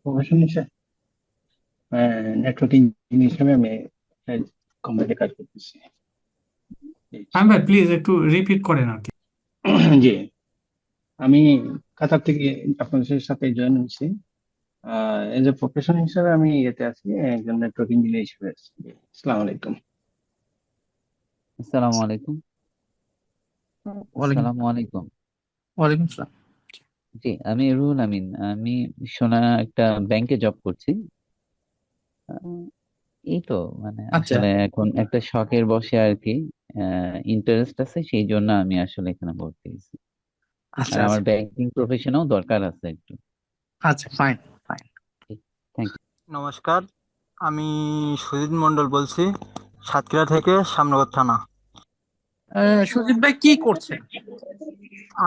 Profession হিসেবে network engineer হিসেবে আমি কোম্পানিতে কাজ করতেছি। এই। হ্যাঁ ভাই, প্লিজ একটু রিপিট করেন আর কি। জি, আমি কাতার থেকে আপনাদের সাথে জয়েন হয়েছি। এজ এ প্রফেশন হিসেবে আমি ইয়েতে আছি, একজন নেটওয়ার্ক ইঞ্জিনিয়ার হিসেবে আছি। আসসালামু আলাইকুম। আসসালামু আলাইকুম। ওয়ালাইকুম আসসালামু আলাইকুম। ওয়ালাইকুম সালাম। জি, আমি রুহুল আমিন। আমি সোনা একটা ব্যাংকে জব করছি। আহ, এই তো মানে আচ্ছা আসলে এখন একটা শখের বসে আর কি, ইন্টারেস্ট আছে সেই জন্য আমি আসলে এখানে ভর্তি হয়েছি। আর আচ্ছা আমার আচ্ছা ব্যাংকিং প্রফেশনেও দরকার আছে একটু। আচ্ছা, ফাইন ফাইন। থ্যাংক নমস্কার, আমি সুজিত মন্ডল বলছি, সাতক্ষীরা থেকে শ্যামনগর থানা। সুজিত ভাই কি করছেন?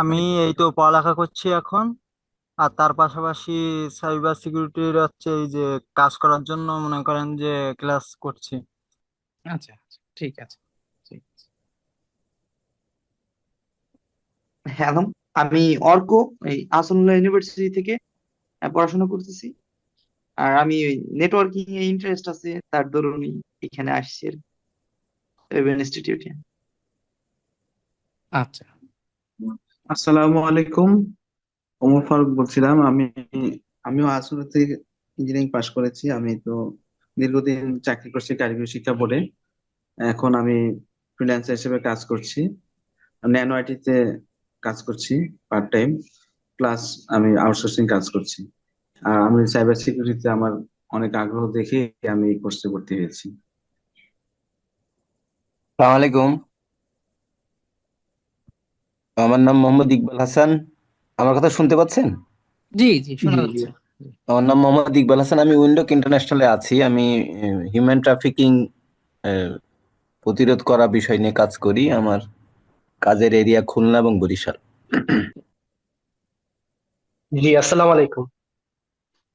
আমি এই তো পড়ালেখা করছি এখন, আর তার পাশাপাশি সাইবার সিকিউরিটির হচ্ছে এই যে কাজ করার জন্য মনে করেন যে ক্লাস করছি। আচ্ছা আচ্ছা, ঠিক আছে, ঠিক আছে। হ্যালো, আমি অর্ক, এই আসল ইউনিভার্সিটি থেকে পড়াশোনা করতেছি। আর আমি নেটওয়ার্কিং এ ইন্টারেস্ট আছে, তার দরুনই এখানে আসছি ইনস্টিটিউটে। আচ্ছা আসসালামু আলাইকুম। ওমর ফারুক বলছিলাম। আমিও আসলে থেকে ইঞ্জিনিয়ারিং পাশ করেছি। আমি তো দীর্ঘদিন চাকরি করছি কারিগরি শিক্ষা বোর্ডে। এখন আমি ফ্রিল্যান্সার হিসেবে কাজ করছি, ন্যানো আইটি তে কাজ করছি পার্ট টাইম, প্লাস আমি আউটসোর্সিং কাজ করছি। আর আমি সাইবার সিকিউরিটিতে আমার অনেক আগ্রহ দেখে আমি এই কোর্সে ভর্তি হয়েছি। সালাম আলাইকুম। আমার নাম মোহাম্মদ ইকবাল হাসান। আমার কথা শুনতে পাচ্ছেন? জি জি, শোনা জি জি। যাচ্ছে। আমার নাম মোহাম্মদ ইকবাল হাসান। আমি উইন্ডোক ইন্টারন্যাশনালে আছি। আমি হিউম্যান ট্রাফিকিং প্রতিরোধ করা বিষয় নিয়ে কাজ করি। আমার কাজের এরিয়া খুলনা এবং বরিশাল। জি, আসসালামু আলাইকুম।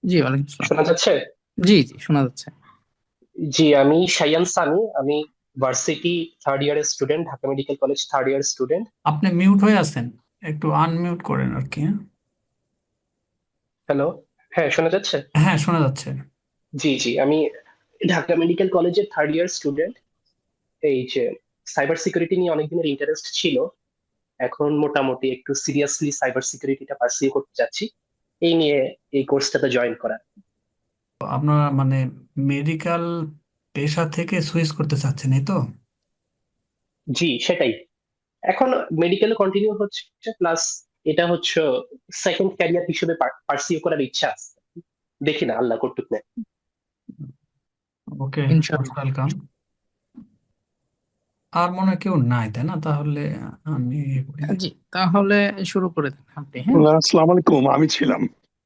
জি, ওয়ালাইকুম সালাম। শোনা যাচ্ছে? জি জি, শোনা যাচ্ছে। জি, আমি শায়ান সামি। আমি ভার্সিটি থার্ড ইয়ারের student, Dhaka medical college third year student. আপনি মিউট হয়ে আছেন, একটু আনমিউট করেন আর কি। হ্যাঁ হ্যালো, হ্যাঁ শোনা যাচ্ছে? হ্যাঁ, শোনা যাচ্ছে। জি জি, আমি ঢাকা মেডিকেল কলেজের থার্ড ইয়ার স্টুডেন্ট। এই যে সাইবার সিকিউরিটি নিয়ে অনেকদিনের ইন্টারেস্ট ছিল, এখন মোটামুটি একটু সিরিয়াসলি সাইবার সিকিউরিটিটা পার্সিউ করতে যাচ্ছি, এই নিয়ে এই কোর্সটাতে জয়েন করা। তো আপনারা মানে মেডিকেল পেশা থেকে সুইচ করতে চাচ্ছেন, এই তো? জি সেটাই, এখন মেডিকেলে কন্টিনিউ হচ্ছে, প্লাস এটা হচ্ছে সেকেন্ড ক্যারিয়ার হিসেবে পার্সিউ করার ইচ্ছা আছে। দেখি না, আল্লাহ করতুক না। ওকে, ইনশাআল্লাহ। ওয়েলকাম। আর মনে হয় কেউ নাই, তাই না? তাহলে আমি ইয়ে করি। জি, তাহলে শুরু করে দেন আপনি। হ্যাঁ, আসসালামু আলাইকুম, আমি ছিলাম।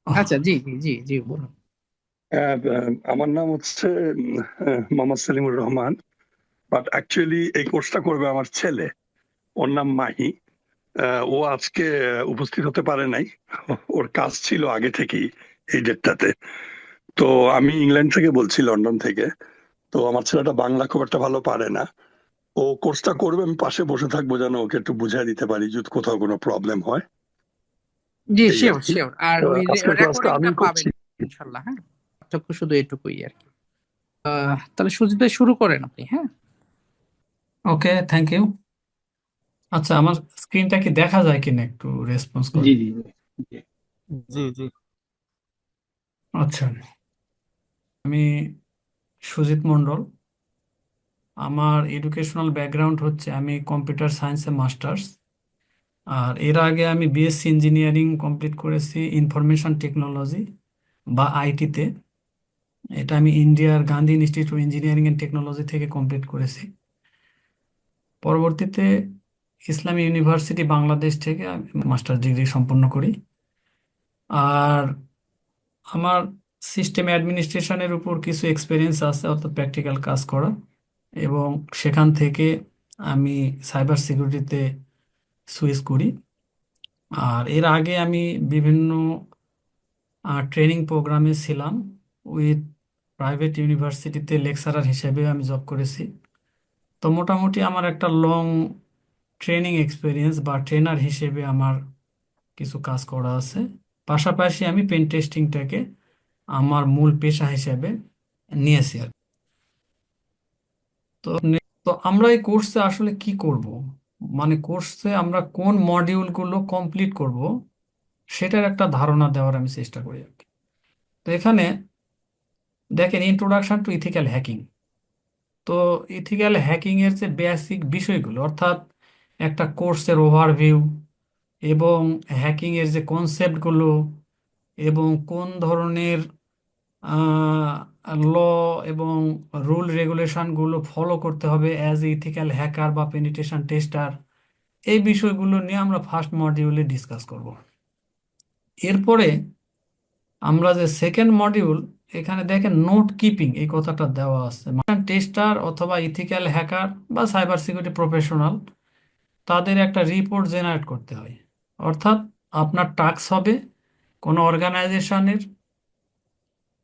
ওহ, আচ্ছা, জি জি জি জি, বলুন। আমার নাম হচ্ছে মোহাম্মদ সেলিমুর রহমান। বাট অ্যাকচুয়ালি এই কোর্সটা করবে আমার ছেলে। ওর নাম মাহি। ও আজকে উপস্থিত হতে পারে নাই। ওর কাজ ছিল আগে থেকেই এই ডেটটাতে। তো আমি ইংল্যান্ড থেকে বলছি, লন্ডন থেকে। তো আমার ছেলেটা বাংলা খুব একটা ভালো পারে না। ও কোর্সটা করবে, আমি পাশে বসে থাকবো যেন ওকে একটু বুঝাই দিতে পারি যদি কোথাও কোনো প্রবলেম হয়। জি, এই আর শিওর কি। শিওর। আর ওই আজকের ক্লাসটা রেকর্ডিংটা আমি করছি। পাবেন ইনশাল্লাহ। হ্যাঁ, পার্থক্য শুধু এটুকুই আর কি। তাহলে সুজিত ভাই শুরু করেন আপনি। হ্যাঁ, ওকে, থ্যাংক ইউ। আচ্ছা, আমার স্ক্রিনটা কি দেখা যায় কিনা একটু রেসপন্স জি করেন। জি জি। জি জি। আচ্ছা, আমি সুজিত মণ্ডল। আমার এডুকেশনাল ব্যাকগ্রাউন্ড হচ্ছে আমি কম্পিউটার সায়েন্সে মাস্টার্স। আর এর আগে আমি বিএসসি ইঞ্জিনিয়ারিং কমপ্লিট করেছি ইনফরমেশন টেকনোলজি বা আইটিতে। এটা আমি ইন্ডিয়ার Gandhi institute engineering and technology থেকে কমপ্লিট করেছি। পরবর্তীতে ইসলামী ইউনিভার্সিটি বাংলাদেশ থেকে আমি মাস্টার্স ডিগ্রি সম্পন্ন করি। আর আমার সিস্টেম অ্যাডমিনিস্ট্রেশনের উপর কিছু এক্সপিরিয়েন্স আছে, অর্থাৎ প্র্যাকটিক্যাল কাজ করা। এবং সেখান থেকে আমি সাইবার সিকিউরিটিতে সুইচ করি। আর এর আগে আমি বিভিন্ন ট্রেনিং প্রোগ্রামে ছিলাম। উইথ প্রাইভেট ইউনিভার্সিটিতে লেকচারার হিসেবে আমি জব করেছি। তো মোটামুটি আমার একটা লং ট্রেনিং এক্সপিরিয়েন্স বা ট্রেনার হিসেবে আমার কিছু কাজ করা আছে। পাশাপাশি আমি পেন টেস্টিংটাকে আমার মূল পেশা হিসেবে নিয়েছি আর কি। তো তো আমরা এই কোর্সে আসলে কি করব, মানে কোর্সে আমরা কোন মডিউলগুলো কমপ্লিট করব সেটার একটা ধারণা দেওয়ার আমি চেষ্টা করি আর কি। তো এখানে দেখেন, ইন্ট্রোডাকশন টু ইথিক্যাল হ্যাকিং। তো ইথিক্যাল হ্যাকিং এর যে বেসিক বিষয়গুলো, অর্থাৎ একটা কোর্সের ওভারভিউ এবং হ্যাকিং এর যে কনসেপ্টগুলো এবং কোন ধরনের ল এবং রুল রেগুলেশনগুলো ফলো করতে হবে অ্যাজ ইথিক্যাল হ্যাকার বা পেনিট্রেশন টেস্টার, এই বিষয়গুলো নিয়ে আমরা ফার্স্ট মডিউলে ডিসকাস করব। এরপরে আমরা যে সেকেন্ড মডিউল, এখানে দেখেন নোট কিপিং এই কথাটা দেওয়া আছে। টেস্টার অথবা ইথিক্যাল হ্যাকার বা সাইবার সিকিউরিটি প্রফেশনাল, তাদের একটা রিপোর্ট জেনারেট করতে হয়। অর্থাৎ আপনার টাস্ক হবে কোনো অর্গানাইজেশনের,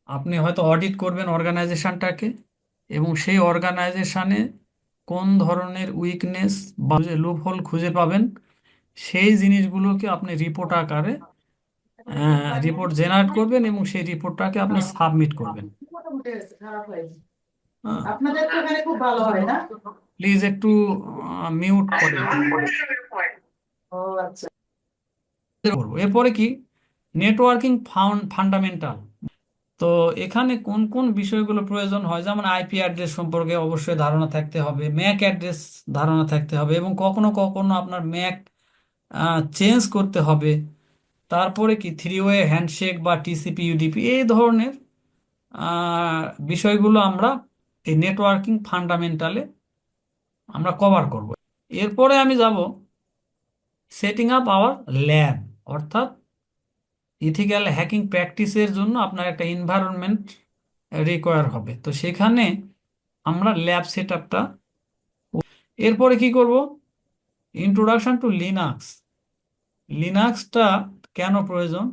আপনি হয়তো অডিট করবেন অর্গানাইজেশনটাকে এবং সেই অর্গানাইজেশনে কোন ধরনের উইকনেস বা লুপহোল খুঁজে পাবেন, সেই জিনিসগুলোকে আপনি রিপোর্ট আকারে রিপোর্ট জেনারেট করবেন এবং সেই রিপোর্টটাকে আপনি সাবমিট করবেন। প্লিজ একটু মিউট করে করবো। এরপরে কি, নেটওয়ার্কিং ফান্ডামেন্টাল। তো এখানে কোন কোন বিষয়গুলো প্রয়োজন হয়, যেমন আইপি অ্যাড্রেস সম্পর্কে অবশ্যই ধারণা থাকতে হবে, ম্যাক অ্যাড্রেস ধারণা থাকতে হবে এবং কখনো কখনো আপনার ম্যাক চেঞ্জ করতে হবে। তারপরে কি, থ্রি ওয়ে হ্যান্ডশেক বা টিসিপি ইউডিপি, এই ধরনের বিষয়গুলো আমরা এই নেটওয়ার্কিং ফান্ডামেন্টালে আমরা কভার করব। এরপরে আমি যাব সেটিং আপ আওয়ার ল্যাব, অর্থাৎ ইথিক্যাল হ্যাকিং প্র্যাকটিসের জন্য আপনার একটা এনভায়রনমেন্ট রিকোয়ার হবে। তো সেখানে আমরা ল্যাব সেট আপটা, এরপরে কি করব, ইন্ট্রোডাকশন টু লিনাক্স। লিনাক্সটা কেন প্রয়োজন,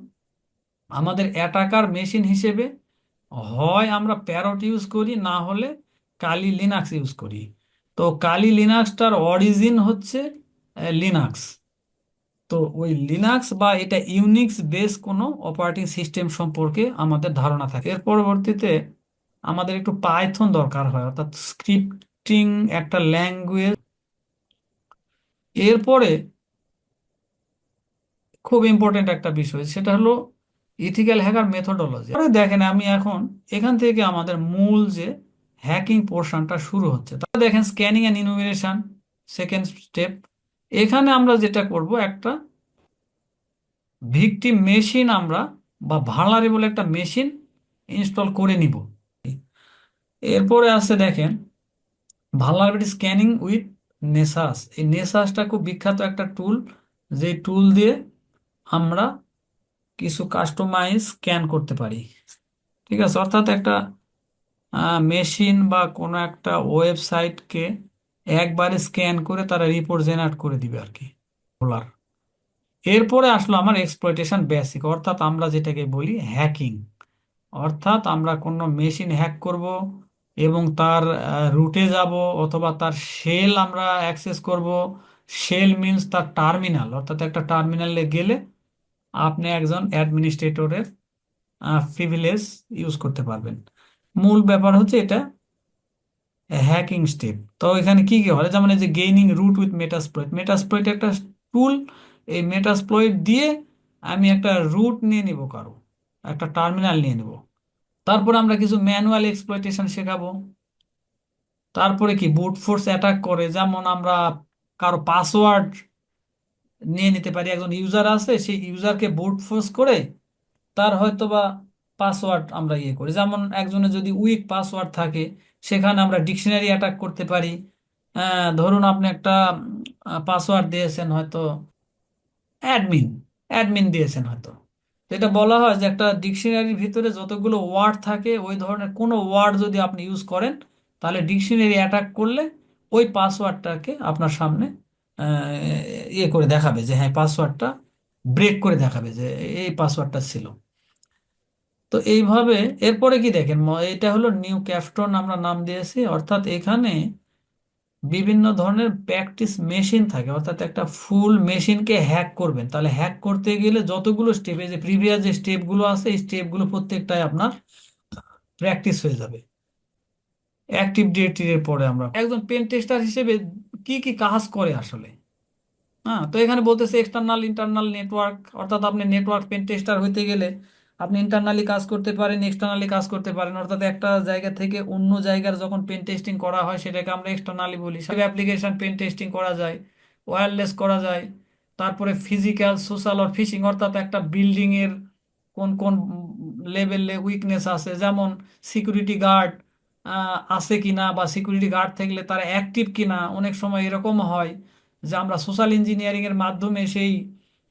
আমাদের অ্যাটাকার মেশিন হিসেবে হয় আমরা প্যারট ইউজ করি, না হলে কালি লিনাক্স ইউজ করি। তো কালি লিনাক্সটার অরিজিন হচ্ছে লিনাক্স। তো ওই লিনাক্স বা এটা ইউনিক্স বেস কোনো অপারেটিং সিস্টেম সম্পর্কে আমাদের ধারণা থাকে। এর পরবর্তীতে আমাদের একটু পাইথন দরকার হয়, অর্থাৎ স্ক্রিপ্টিং একটা ল্যাঙ্গুয়েজ। এরপরে খুব ইম্পর্টেন্ট একটা বিষয়, সেটা হলো ইথিক্যাল হ্যাকার মেথোডোলজি। দেখেন, আমি এখন এখান থেকে আমাদের মূল যে হ্যাকিং পোর্শনটা শুরু হচ্ছে, তা দেখেন scanning and enumeration, second step. এখানে আমরা যেটা করব, একটা ভিকটিম মেশিন আমরা বা ভালনারেবল একটা মেশিন ইনস্টল করে নিব। এরপরে আছে দেখেন ভালনারেবিলিটি স্ক্যানিং উইথ নেসাস। এই নেসাসটা খুব বিখ্যাত একটা টুল, যে টুল দিয়ে আমরা কিছু কাস্টমাইজ স্ক্যান করতে পারি। ঠিক আছে, অর্থাৎ একটা মেশিন বা কোনো একটা ওয়েবসাইটকে একবারে স্ক্যান করে তারা রিপোর্ট জেনারেট করে দিবে আর কি, বলার। এরপরে আসলো আমার এক্সপ্লয়টেশন বেসিক, অর্থাৎ আমরা যেটাকে বলি হ্যাকিং। অর্থাৎ আমরা কোনো মেশিন হ্যাক করব এবং তার রুটে যাব অথবা তার শেল আমরা অ্যাক্সেস করব। শেল মিনস তার টার্মিনাল, অর্থাৎ একটা টার্মিনালে গেলে আপনি একজন অ্যাডমিনিস্ট্রেটরের প্রিভিলেজ ইউজ করতে পারবেন। মূল ব্যাপার হচ্ছে এটা হ্যাকিং স্টেপ। তো এখানে কি কি হয়, যেমন এই যে গেইনিং রুট উইথ মেটাস্প্লয়েট। মেটাস্প্লয়েট একটা টুল, এই মেটাস্প্লয়েট দিয়ে আমি একটা রুট নিয়ে নিব, কারো একটা টার্মিনাল নিয়ে নিব। তারপরে আমরা কিছু ম্যানুয়াল এক্সপ্লয়টেশন শেখাবো। তারপরে কি, বুট ফোর্স অ্যাটাক করে, যেমন আমরা কারো পাসওয়ার্ড নিয়ে নিতে পারি। একজন ইউজার আছে, সেই ইউজারকে বুট ফোর্স করে তার হয়তো বা পাসওয়ার্ড আমরা ইয়ে করি। যেমন একজনের যদি উইক পাসওয়ার্ড থাকে, সেখানে আমরা ডিকশনারি অ্যাটাক করতে পারি। ধরুন আপনি একটা পাসওয়ার্ড দিয়েছেন, হয়তো অ্যাডমিন অ্যাডমিন দিয়েছেন হয়তো। তো এটা বলা হয় যে একটা ডিকশনারির ভিতরে যতগুলো ওয়ার্ড থাকে, ওই ধরনের কোনো ওয়ার্ড যদি আপনি ইউজ করেন, তাহলে ডিকশনারি অ্যাটাক করলে ওই পাসওয়ার্ডটাকে আপনার সামনে ইয়ে করে দেখাবে, যে হ্যাঁ পাসওয়ার্ডটা ব্রেক করে দেখাবে যে এই পাসওয়ার্ডটা ছিল। তো এইভাবে এরপরে কি দেখেন, এটা হলো নিউ ক্যাফটন আমরা নাম দিয়েছি। অর্থাৎ এখানে বিভিন্ন ধরনের প্র্যাকটিস মেশিন থাকে, অর্থাৎ একটা ফুল মেশিনকে হ্যাক করবেন, তাহলে হ্যাক করতে গেলে যতগুলো স্টেপ, এই যে প্রিভিয়াস যে স্টেপগুলো আছে এই স্টেপগুলো প্রত্যেকটাই আপনার প্র্যাকটিস হয়ে যাবে। অ্যাক্টিভ ডিরেক্টরির পরে আমরা একজন পেন টেস্টার হিসেবে কি কি কাজ করে আসলে। হ্যাঁ, তো এখানে বলতেছে এক্সটার্নাল ইন্টারনাল নেটওয়ার্ক, অর্থাৎ আপনি নেটওয়ার্ক পেন টেস্টার হইতে গেলে আপনি ইন্টারনালি কাজ করতে পারেন, এক্সটার্নালি কাজ করতে পারেন, অর্থাৎ একটা জায়গা থেকে অন্য জায়গার যখন পেন টেস্টিং করা হয় সেটাকে আমরা এক্সটার্নালি বলি। সব অ্যাপ্লিকেশন পেন টেস্টিং করা যায়, ওয়্যারলেস করা যায়, তারপরে ফিজিক্যাল সোশ্যাল আর ফিশিং, অর্থাৎ একটা বিল্ডিং এর কোন কোন লেভেলে উইকনেস আছে, যেমন সিকিউরিটি গার্ড আছে কিনা, বা সিকিউরিটি গার্ড থাকলে তারা অ্যাক্টিভ কিনা। অনেক সময় এরকম হয় যে আমরা সোশ্যাল ইঞ্জিনিয়ারিং এর মাধ্যমে সেই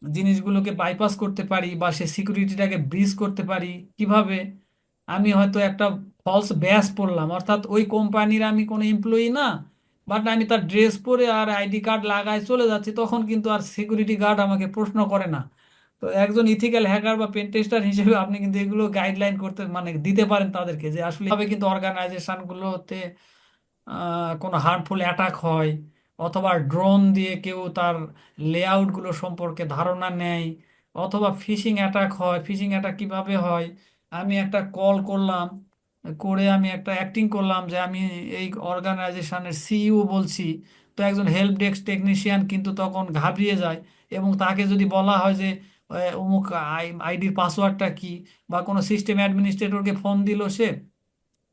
জিনিসগুলোকে বাইপাস করতে পারি বা সেই সিকিউরিটিটাকে ব্রিজ করতে পারি। কিভাবে? আমি হয়তো একটা ফলস ব্যাজ পরলাম, অর্থাৎ ওই কোম্পানির আমি কোনো এমপ্লয়ি না, বাট আমি তার ড্রেস পরে আর আইডি কার্ড লাগায় চলে যাচ্ছি, তখন কিন্তু আর সিকিউরিটি গার্ড আমাকে প্রশ্ন করে না। তো একজন ইথিক্যাল হ্যাকার বা পেন টেস্টার হিসেবে আপনি কিন্তু এগুলো গাইডলাইন করতে মানে দিতে পারেন তাদেরকে, যে আসলে এভাবে কিন্তু অর্গানাইজেশন গুলোতে কোনো হার্মফুল অ্যাটাক হয়, অথবা ড্রোন দিয়ে কেউ তার লেআউট গুলো সম্পর্কে ধারণা নেয়, অথবা ফিশিং অ্যাটাক হয়। ফিশিং অ্যাটাক কিভাবে হয়? আমি একটা কল করলাম, করে আমি একটা অ্যাক্টিং করলাম যে আমি এই অর্গানাইজেশনের সিইও বলছি, তো একজন হেল্প ডেস্ক টেকনিশিয়ান কিন্তু তখন ঘাবড়িয়ে যায়, এবং তাকে যদি বলা হয় যে অমুক আইডির পাসওয়ার্ডটা কি, বা কোনো সিস্টেম অ্যাডমিনিস্ট্রেটরকে ফোন দিল সে,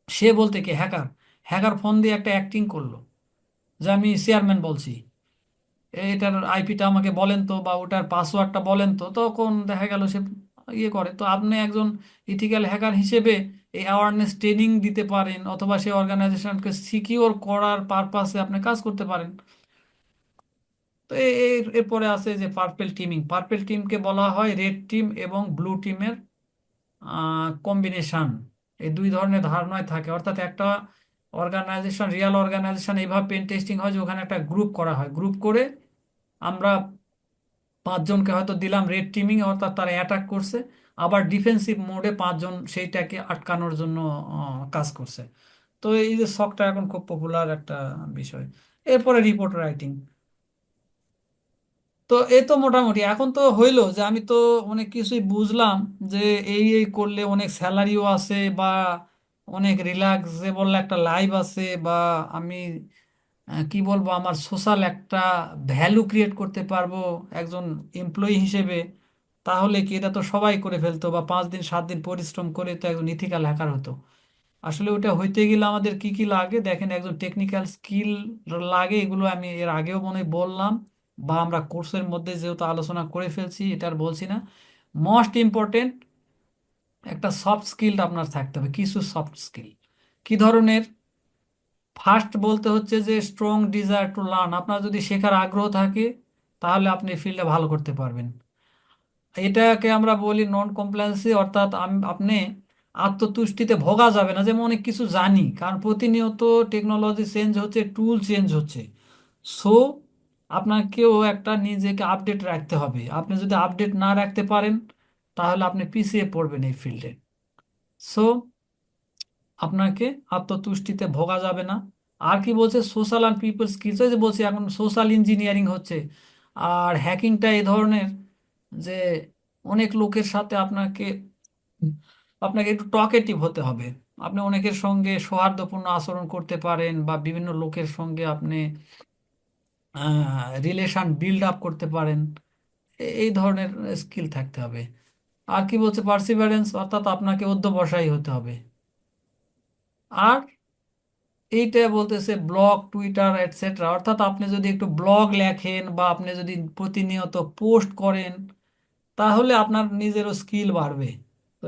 সে বলতে কি হ্যাকার, হ্যাকার ফোন দিয়ে একটা অ্যাক্টিং করলো যে আমি চেয়ারম্যান বলছি, এটার আইপিটা আমাকে বলেন তো, বা ওটার পাসওয়ার্ডটা বলেন তো, তখন দেখা গেল সে ইয়ে করে। তো আপনি একজন ইথিক্যাল হ্যাকার হিসেবে এই অ্যাওয়ারনেস ট্রেনিং দিতে পারেন, অথবা সেই অর্গানাইজেশনকে সিকিউর করার পারপাসে আপনি কাজ করতে পারেন। তো এরপরে আছে যে পার্পেল টিমিং। পার্পেল টিমকে বলা হয় রেড টিম এবং ব্লু টিমের কম্বিনেশন। এই দুই ধরনের ধারণায় থাকে, অর্থাৎ একটা অর্গানাইজেশন, রিয়েল অর্গানাইজেশন এইভাবে পেন টেস্টিং হয় যে ওখানে একটা গ্রুপ করা হয়, গ্রুপ করে আমরা পাঁচজনকে হয়তো দিলাম রেড টিমিং, অর্থাৎ তারা অ্যাটাক করছে, আবার ডিফেন্সিভ মোডে পাঁচজন সেইটাকে আটকানোর জন্য কাজ করছে। তো এই যে শখটা এখন খুব পপুলার একটা বিষয়। এরপরে রিপোর্ট রাইটিং। তো এ তো মোটামুটি এখন তো হইলো যে আমি তো অনেক কিছুই বুঝলাম, যে এই এই করলে অনেক স্যালারিও আছে, বা অনেক রিল্যাক্সেবল একটা লাইফ আছে, বা আমি কি বলবো, আমার সোশ্যাল একটা ভ্যালু ক্রিয়েট করতে পারবো একজন এমপ্লয়ি হিসেবে। তাহলে কি এটা তো সবাই করে ফেলতো, বা 5 দিন 7 দিন পরিশ্রম করে তো একজন ইথিক্যাল হ্যাকার হতো। আসলে ওটা হইতে গেলে আমাদের কি কি লাগে দেখেন, একজন টেকনিক্যাল স্কিল লাগে, এগুলো আমি এর আগেও মনে হয় বললাম, বা আমরা কোর্সের মধ্যে যেহেতু আলোচনা করে ফেলছি এটা আর বলছি না। মোস্ট ইম্পর্টেন্ট একটা সফট স্কিল আপনার থাকতে হবে, কিছু সফট স্কিল। কি ধরনের? ফার্স্ট বলতে হচ্ছে যে স্ট্রং ডিজায়ার টু লার্ন, আপনার যদি শেখার আগ্রহ থাকে তাহলে আপনি ফিল্ডে ভালো করতে পারবেন। এটাকে আমরা বলি নন কমপ্লায়েন্সি, অর্থাৎ আপনি আত্মতুষ্টিতে ভোগা যাবে না যে আমি অনেক কিছু জানি, কারণ প্রতিনিয়ত টেকনোলজি চেঞ্জ হচ্ছে, টুল চেঞ্জ হচ্ছে। সো আপনাকেও একটা নিজেকে আপডেট রাখতে হবে। আপনি যদি আপডেট না রাখতে পারেন তাহলে আপনি পিছিয়ে পড়বেন এই ফিল্ডে। সো আপনাকে আত্মতুষ্টিতে ভোগা যাবে না। আর কি বলছে? সোশ্যাল অ্যান্ড পিপল স্কিলস, যে বলছি এখন সোশ্যাল ইঞ্জিনিয়ারিং হচ্ছে, আর হ্যাকিংটা এই ধরনের যে অনেক লোকের সাথে আপনাকে আপনাকে একটু টকেটিভ হতে হবে। আপনি অনেকের সঙ্গে সৌহার্দ্যপূর্ণ আচরণ করতে পারেন, বা বিভিন্ন লোকের সঙ্গে আপনি রিলেশন বিল্ড আপ করতে পারেন, এই ধরনের স্কিল থাকতে হবে। আর কি বলছে? পার্সিভারেন্স, অর্থাৎ আপনাকে অধ্যবসায়ী হতে হবে। আর এইটা বলতেছে ব্লগ, টুইটার, এটসেট্রা, অর্থাৎ আপনি যদি একটু ব্লগ লেখেন বা আপনি যদি প্রতিনিয়ত পোস্ট করেন তাহলে আপনার নিজেরও স্কিল বাড়বে। তো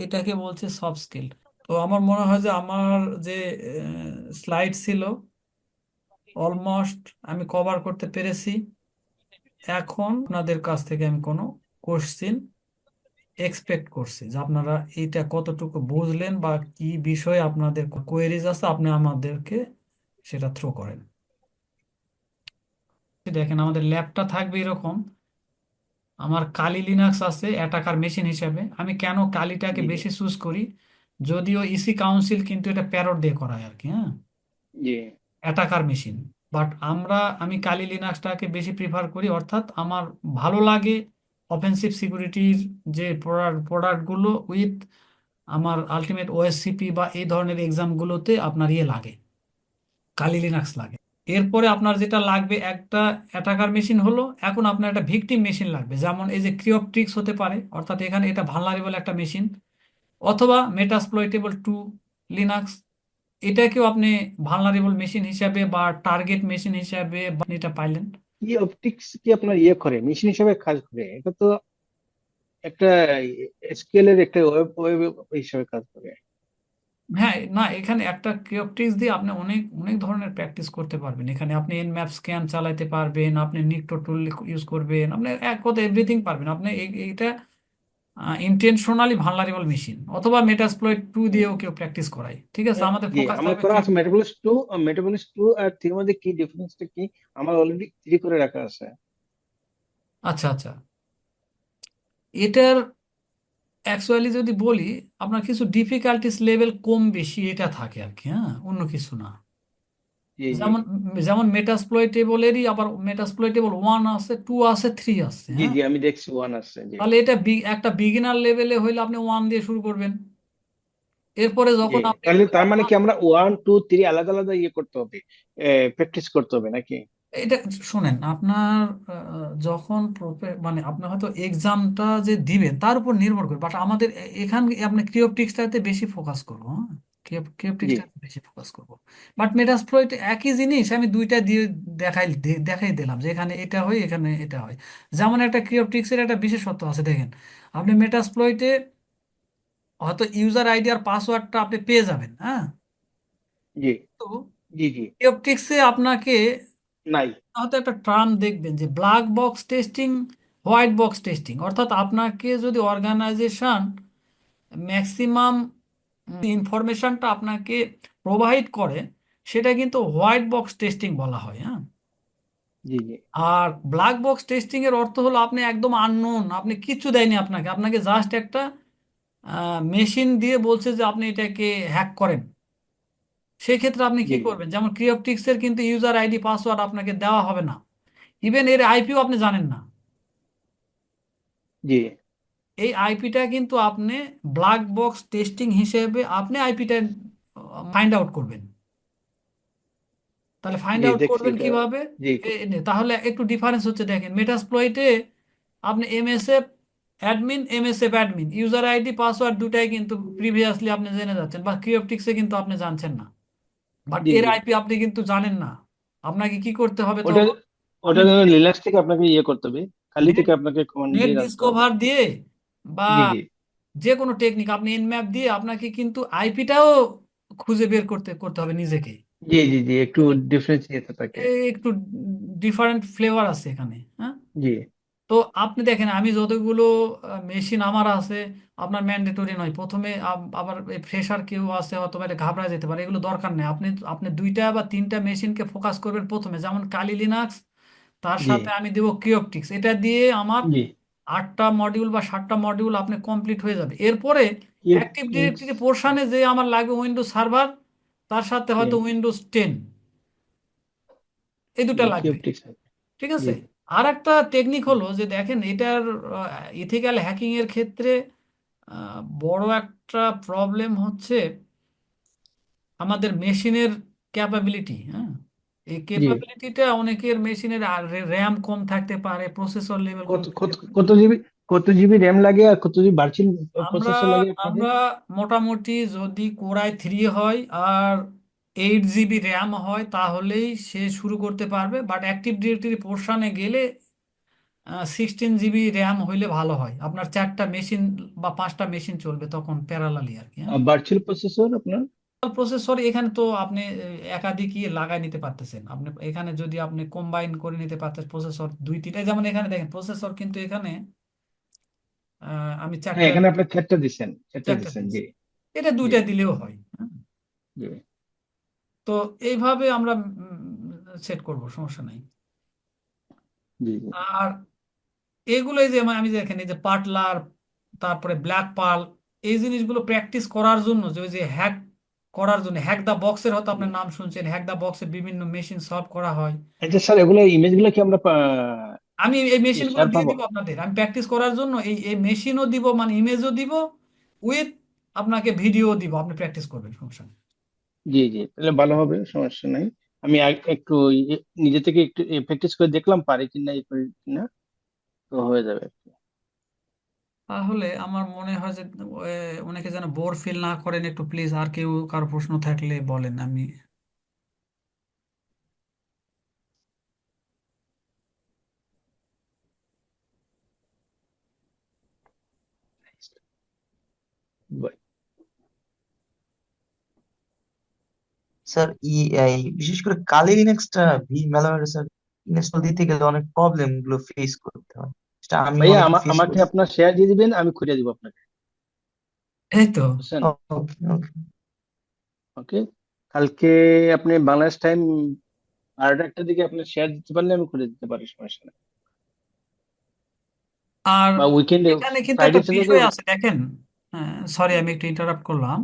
এটাকে বলছে সফট স্কিল। তো আমার মনে হয় যে আমার যে স্লাইড ছিল অলমোস্ট আমি কভার করতে পেরেছি। এখন আপনাদের কাছ থেকে আমি কোনো কোশ্চিন এক্সপেক্ট করছি, যে আপনারা এইটা কতটুকু বুঝলেন, বা কি বিষয়ে আপনাদের কোয়েরিজ আছে আপনি আমাদেরকে সেটা থ্রো করেন। দেখেন আমাদের ল্যাবটা থাকবে এরকম। আমার কালি লিনাক্স আছে অ্যাটাকার মেশিন হিসেবে। আমি কেন কালিটাকে জি বেশি চুজ করি, যদিও ইসি কাউন্সিল কিন্তু এটা প্যারট দিয়ে করায় আর কি, হ্যাঁ, জি অ্যাটাকার মেশিন বাট আমি কালি লিনাক্সটাকে বেশি প্রিফার করি, অর্থাৎ আমার ভালো লাগে অফেন্সিভ সিকিউরিটির যে প্রোডাক্টগুলো উইথ আমার আলটিমেট ওএসসিপি বা এই ধরনের এক্সামগুলোতে আপনার ইয়ে লাগে, কালি লিনাক্স লাগে। এরপরে আপনার যেটা লাগবে একটা অ্যাটাকার মেশিন হলো, এখন আপনার একটা ভিকটিম মেশিন লাগবে, যেমন এই যে ক্রিওপট্রিক্স হতে পারে, অর্থাৎ এখানে এটা ভালনারেবল একটা মেশিন, অথবা মেটাসপ্লয়েটেবল টু লিনাক্স, এটাকেও আপনি ভালনারেবল মেশিন হিসাবে বা টার্গেট মেশিন হিসাবে আপনি এটা পাইলেন। কি অপটিক্স কি আপনার ইয়ে করে, মেশিন হিসেবে কাজ করে? এটা তো একটা স্কেলের একটা ওয়েব ওয়েব হিসেবে কাজ করে। হ্যাঁ, না, এখানে একটা ক্রিওপট্রিক্স দিয়ে আপনি অনেক অনেক ধরনের প্র্যাকটিস করতে পারবেন। এখানে আপনি এনম্যাপ স্ক্যান চালাতে পারবেন, আপনি নিক্টো টুল ইউজ করবেন, আপনি এক কথা এভরিথিং পারবেন আপনি। এটা ইন্টেনশনালি ভালনারেবল মেশিন, অথবা মেটাসপ্লয়েট টু দিয়েও কেউ প্র্যাকটিস করায়। ঠিক আছে, আমাদের জি, ফোকাস আমার থাকবে করা আছে ক্রিপ্টো। মেটাবলিস টু আর থ্রির মধ্যে কি ডিফারেন্সটা কি? আমার অলরেডি থ্রি করে রাখা আছে। আচ্ছা আচ্ছা, এটার অ্যাকচুয়ালি যদি বলি, আপনার কিছু ডিফিকাল্টিস লেভেল কম বেশি এটা থাকে আর কি, হ্যাঁ, অন্য কিছু না। জি জি যেমন যেমন মেটাসপ্লয়েটেবলেরই আবার মেটাসপ্লয়েটেবল 1 আছে, 2 আছে, 3 আছে, জি হ্যাঁ। জি, আমি দেখছি ওয়ান আছে। জি তাহলে এটা একটা বিগিনার লেভেলে হইলে আপনি 1 দিয়ে শুরু করবেন। এরপরে জি, যখন আপনি তাহলে তার মানে কি আমরা ওয়ান টু থ্রি আলাদা আলাদা ইয়ে করতে হবে, প্র্যাকটিস করতে হবে নাকি? এটা শোনেন, আপনার যখন মানে আপনি হয়তো এক্সামটা যে দিবেন তার উপর নির্ভর করে, বাট আমাদের এখানে আপনি ক্রিওপটিক্সটাতে বেশি ফোকাস করবো, হ্যাঁ, জি ক্রিওপটিক্সটাতে বেশি ফোকাস করবো। বাট মেটাসপ্লয়েট একই জিনিস আমি দুইটা দিয়ে দেখাই দিলাম যে এখানে এটা হয়, এখানে এটা হয়। যেমন একটা ক্রিওপটিক্সের একটা বিশেষত্ব আছে, দেখেন, আপনি মেটাসপ্লয়েটে হয়তো ইউজার আইডি আর পাসওয়ার্ডটা আপনি পেয়ে যাবেন, হ্যাঁ, জি তো জি জি, ক্রিওপটিক্সে আপনাকে নাই। হয়তো একটা টার্ম দেখবেন যে black box testing, white box testing, অর্থাৎ আপনাকে যদি অর্গানাইজেশন ম্যাক্সিমাম ইনফরমেশনটা আপনাকে প্রোভাইড করে, সেটা কিন্তু হোয়াইট বক্স টেস্টিং বলা হয়, হ্যাঁ। জি জি আর ব্ল্যাক বক্স টেস্টিং এর অর্থ হলো আপনি একদম আননোন, আপনি কিচ্ছু দেয়নি আপনাকে, আপনাকে জাস্ট একটা মেশিন দিয়ে বলছে যে আপনি এটাকে হ্যাক করেন। সেই ক্ষেত্রে আপনি কি জি জি করবেন? যেমন ক্রিওপটিক্স এর কিন্তু ইউজার আইডি পাসওয়ার্ড আপনাকে দেওয়া হবে না, ইভেন এর আইপিও আপনি জানেন না। জি এই আইপিটা কিন্তু আপনি ব্ল্যাক বক্স টেস্টিং হিসেবে আপনি আইপিটা ফাইন্ড আউট করবেন। তাহলে ফাইন্ড জি, আউট দেখছি করবেন এটা। কিভাবে? জি তাহলে একটু ডিফারেন্স হচ্ছে, দেখেন, মেটাসপ্লয়েটে আপনি MSF admin user ID password দুটাই কিন্তু প্রিভিয়াসলি আপনি জেনে যাচ্ছেন, বা ক্রিওপটিক্সে কিন্তু আপনি জানছেন না, বাট জি এর জি, আইপি আপনি কিন্তু জানেন না। আপনাকে কি করতে হবে ওটা তখন? আপনি ওটা জন্য লিনাক্স থেকে আপনাকে ইয়ে করতে হবে, খালি নেট থেকে আপনাকে কমান্ড নেট দিয়ে রাখতে হবে। ডিসকভার দিয়ে বা জি জি যে কোনো টেকনিক, আপনি এনম্যাপ দিয়ে আপনাকে কিন্তু আইপিটাও খুঁজে বের করতে করতে হবে নিজেকে। জি জি জি, একটু ডিফারেন্স ইয়েতে থাকে। একটু ডিফারেন্ট ফ্লেভার আছে এখানে, হ্যাঁ। জি তো আপনি দেখেন, আমি যতগুলো মেশিন আমার আছে, আপনার ম্যান্ডেটরি নয় প্রথমে, আবার ফ্রেশার কেউ আছে অথবা এটা ঘাবড়া যেতে পারে, এগুলো দরকার নেই। আপনি আপনি দুইটা বা তিনটা মেশিনকে ফোকাস করবেন প্রথমে, যেমন কালি লিনাক্স, তার জি সাথে আমি দেবো ক্রিওপটিক্স, এটা দিয়ে আমার জি, 8টা মডিউল বা 7টা মডিউল আপনি কমপ্লিট হয়ে যাবে। এরপরে ইয়ে অ্যাক্টিভ ডিরেক্টরি পোর্শনে যে আমার লাগবে উইন্ডোজ সার্ভার, তার সাথে হয়তো উইন্ডোজ 10, এই দুটা কি লাগবে। অপটিক্স? ঠিক জি আছে। আর একটা টেকনিক হলো যে, দেখেন, এটার ইথিক্যাল হ্যাকিং এর ক্ষেত্রে বড় একটা প্রবলেম হচ্ছে আমাদের মেশিনের ক্যাপাবিলিটি, হ্যাঁ। এই জি, ক্যাপাবিলিটিটা অনেকের মেশিনের র্যাম কম থাকতে পারে, প্রসেসর লেভেল কম কত থাকতে কত পারে। কত জিবি র্যাম লাগে আর কত জিবি ভার্চুয়াল আমরা প্রসেসর লাগে আপনাদের? আমরা মোটামুটি যদি কোরাই 3 হয় আর 8 জিবি র্যাম হয় তাহলেই সে শুরু করতে পারবে, বাট অ্যাক্টিভ ডিরেক্টরি পোর্শনে গেলে 16 জিবি র্যাম হইলে ভালো হয়, আপনার 4টা মেশিন বা 5টা মেশিন চলবে তখন প্যারালালি আর কি, হ্যাঁ। ভার্চুয়াল প্রসেসর আপনার? প্রসেসর এখানে তো আপনি একাধিক ইয়ে লাগাই নিতে পারতেছেন, আপনি এখানে যদি আপনি কম্বাইন করে নিতে পারতেন প্রসেসর দুই তিনটা, যেমন এখানে দেখেন প্রসেসর কিন্তু এখানে আমি হ্যাঁ, চারটা এখানে আপনি চারটা চারটা দিচ্ছেন। দিয়েছি, জি এটা জি দুইটা দিলেও হয়, হ্যাঁ। জি তো এইভাবে আমরা সেট করব, সমস্যা নাই। জি জি আর এগুলো যে আমি দেখেন, এই যে পাটলার, তারপরে ব্ল্যাক পার্ল, এই জিনিসগুলো প্র্যাকটিস করার জন্য যে ওই যে হ্যাক করার জন্য হ্যাক দা বক্সের হয়তো আপনার নাম শুনছেন, হ্যাক দা বক্সে বিভিন্ন মেশিন সলভ করা হয়। আচ্ছা স্যার, এগুলো ইমেজগুলো কি আমরা আমি এই মেশিনগুলো শেয়ার দিয়ে পাবো? দিব আপনাদের, আমি প্র্যাকটিস করার জন্য এই মেশিনও দিব, মানে ইমেজও দিব, উইথ আপনাকে ভিডিও দিব, আপনি প্র্যাকটিস করবেন, সমস্যা নেই। জি জি, তাহলে ভালো হবে, সমস্যা নাই। আমি একটু নিজে থেকে একটু প্র্যাকটিস করে দেখলাম পারি কিনা, করি কিনা, তো হয়ে যাবে। তাহলে আমার মনে হয় যে অনেকে যেন বোর ফিল না করেন, একটু প্লিজ আর কেউ কারো প্রশ্ন থাকলে বলেন। আমি স্যার এই বিশেষ করে কালি লিনাক্সটা ম্যালওয়্যার স্যার ইনস্টল দিতে গেলে অনেক প্রবলেম গুলো ফেস করতে হয়, সেটা আমি ভাইয়া অনেক ফেস আমাকে করছি। আপনার শেয়ার দিয়ে দিবেন, আমি খুঁজে দিব আপনাকে, এই তো বুঝছেন? ওকে ওকে ওকে, কালকে আপনি বাংলাদেশ টাইম 12টার দিকে আপনি শেয়ার দিতে পারলে আমি খুলে দিতে পারি, সমস্যা নেই। আর বা উইকেন্ডে, এখানে কিন্তু ফ্রাইডে একটা স্যাটারডে। বিষয় আছে, দেখেন, সরি আমি একটু ইন্টারাপ্ট করলাম।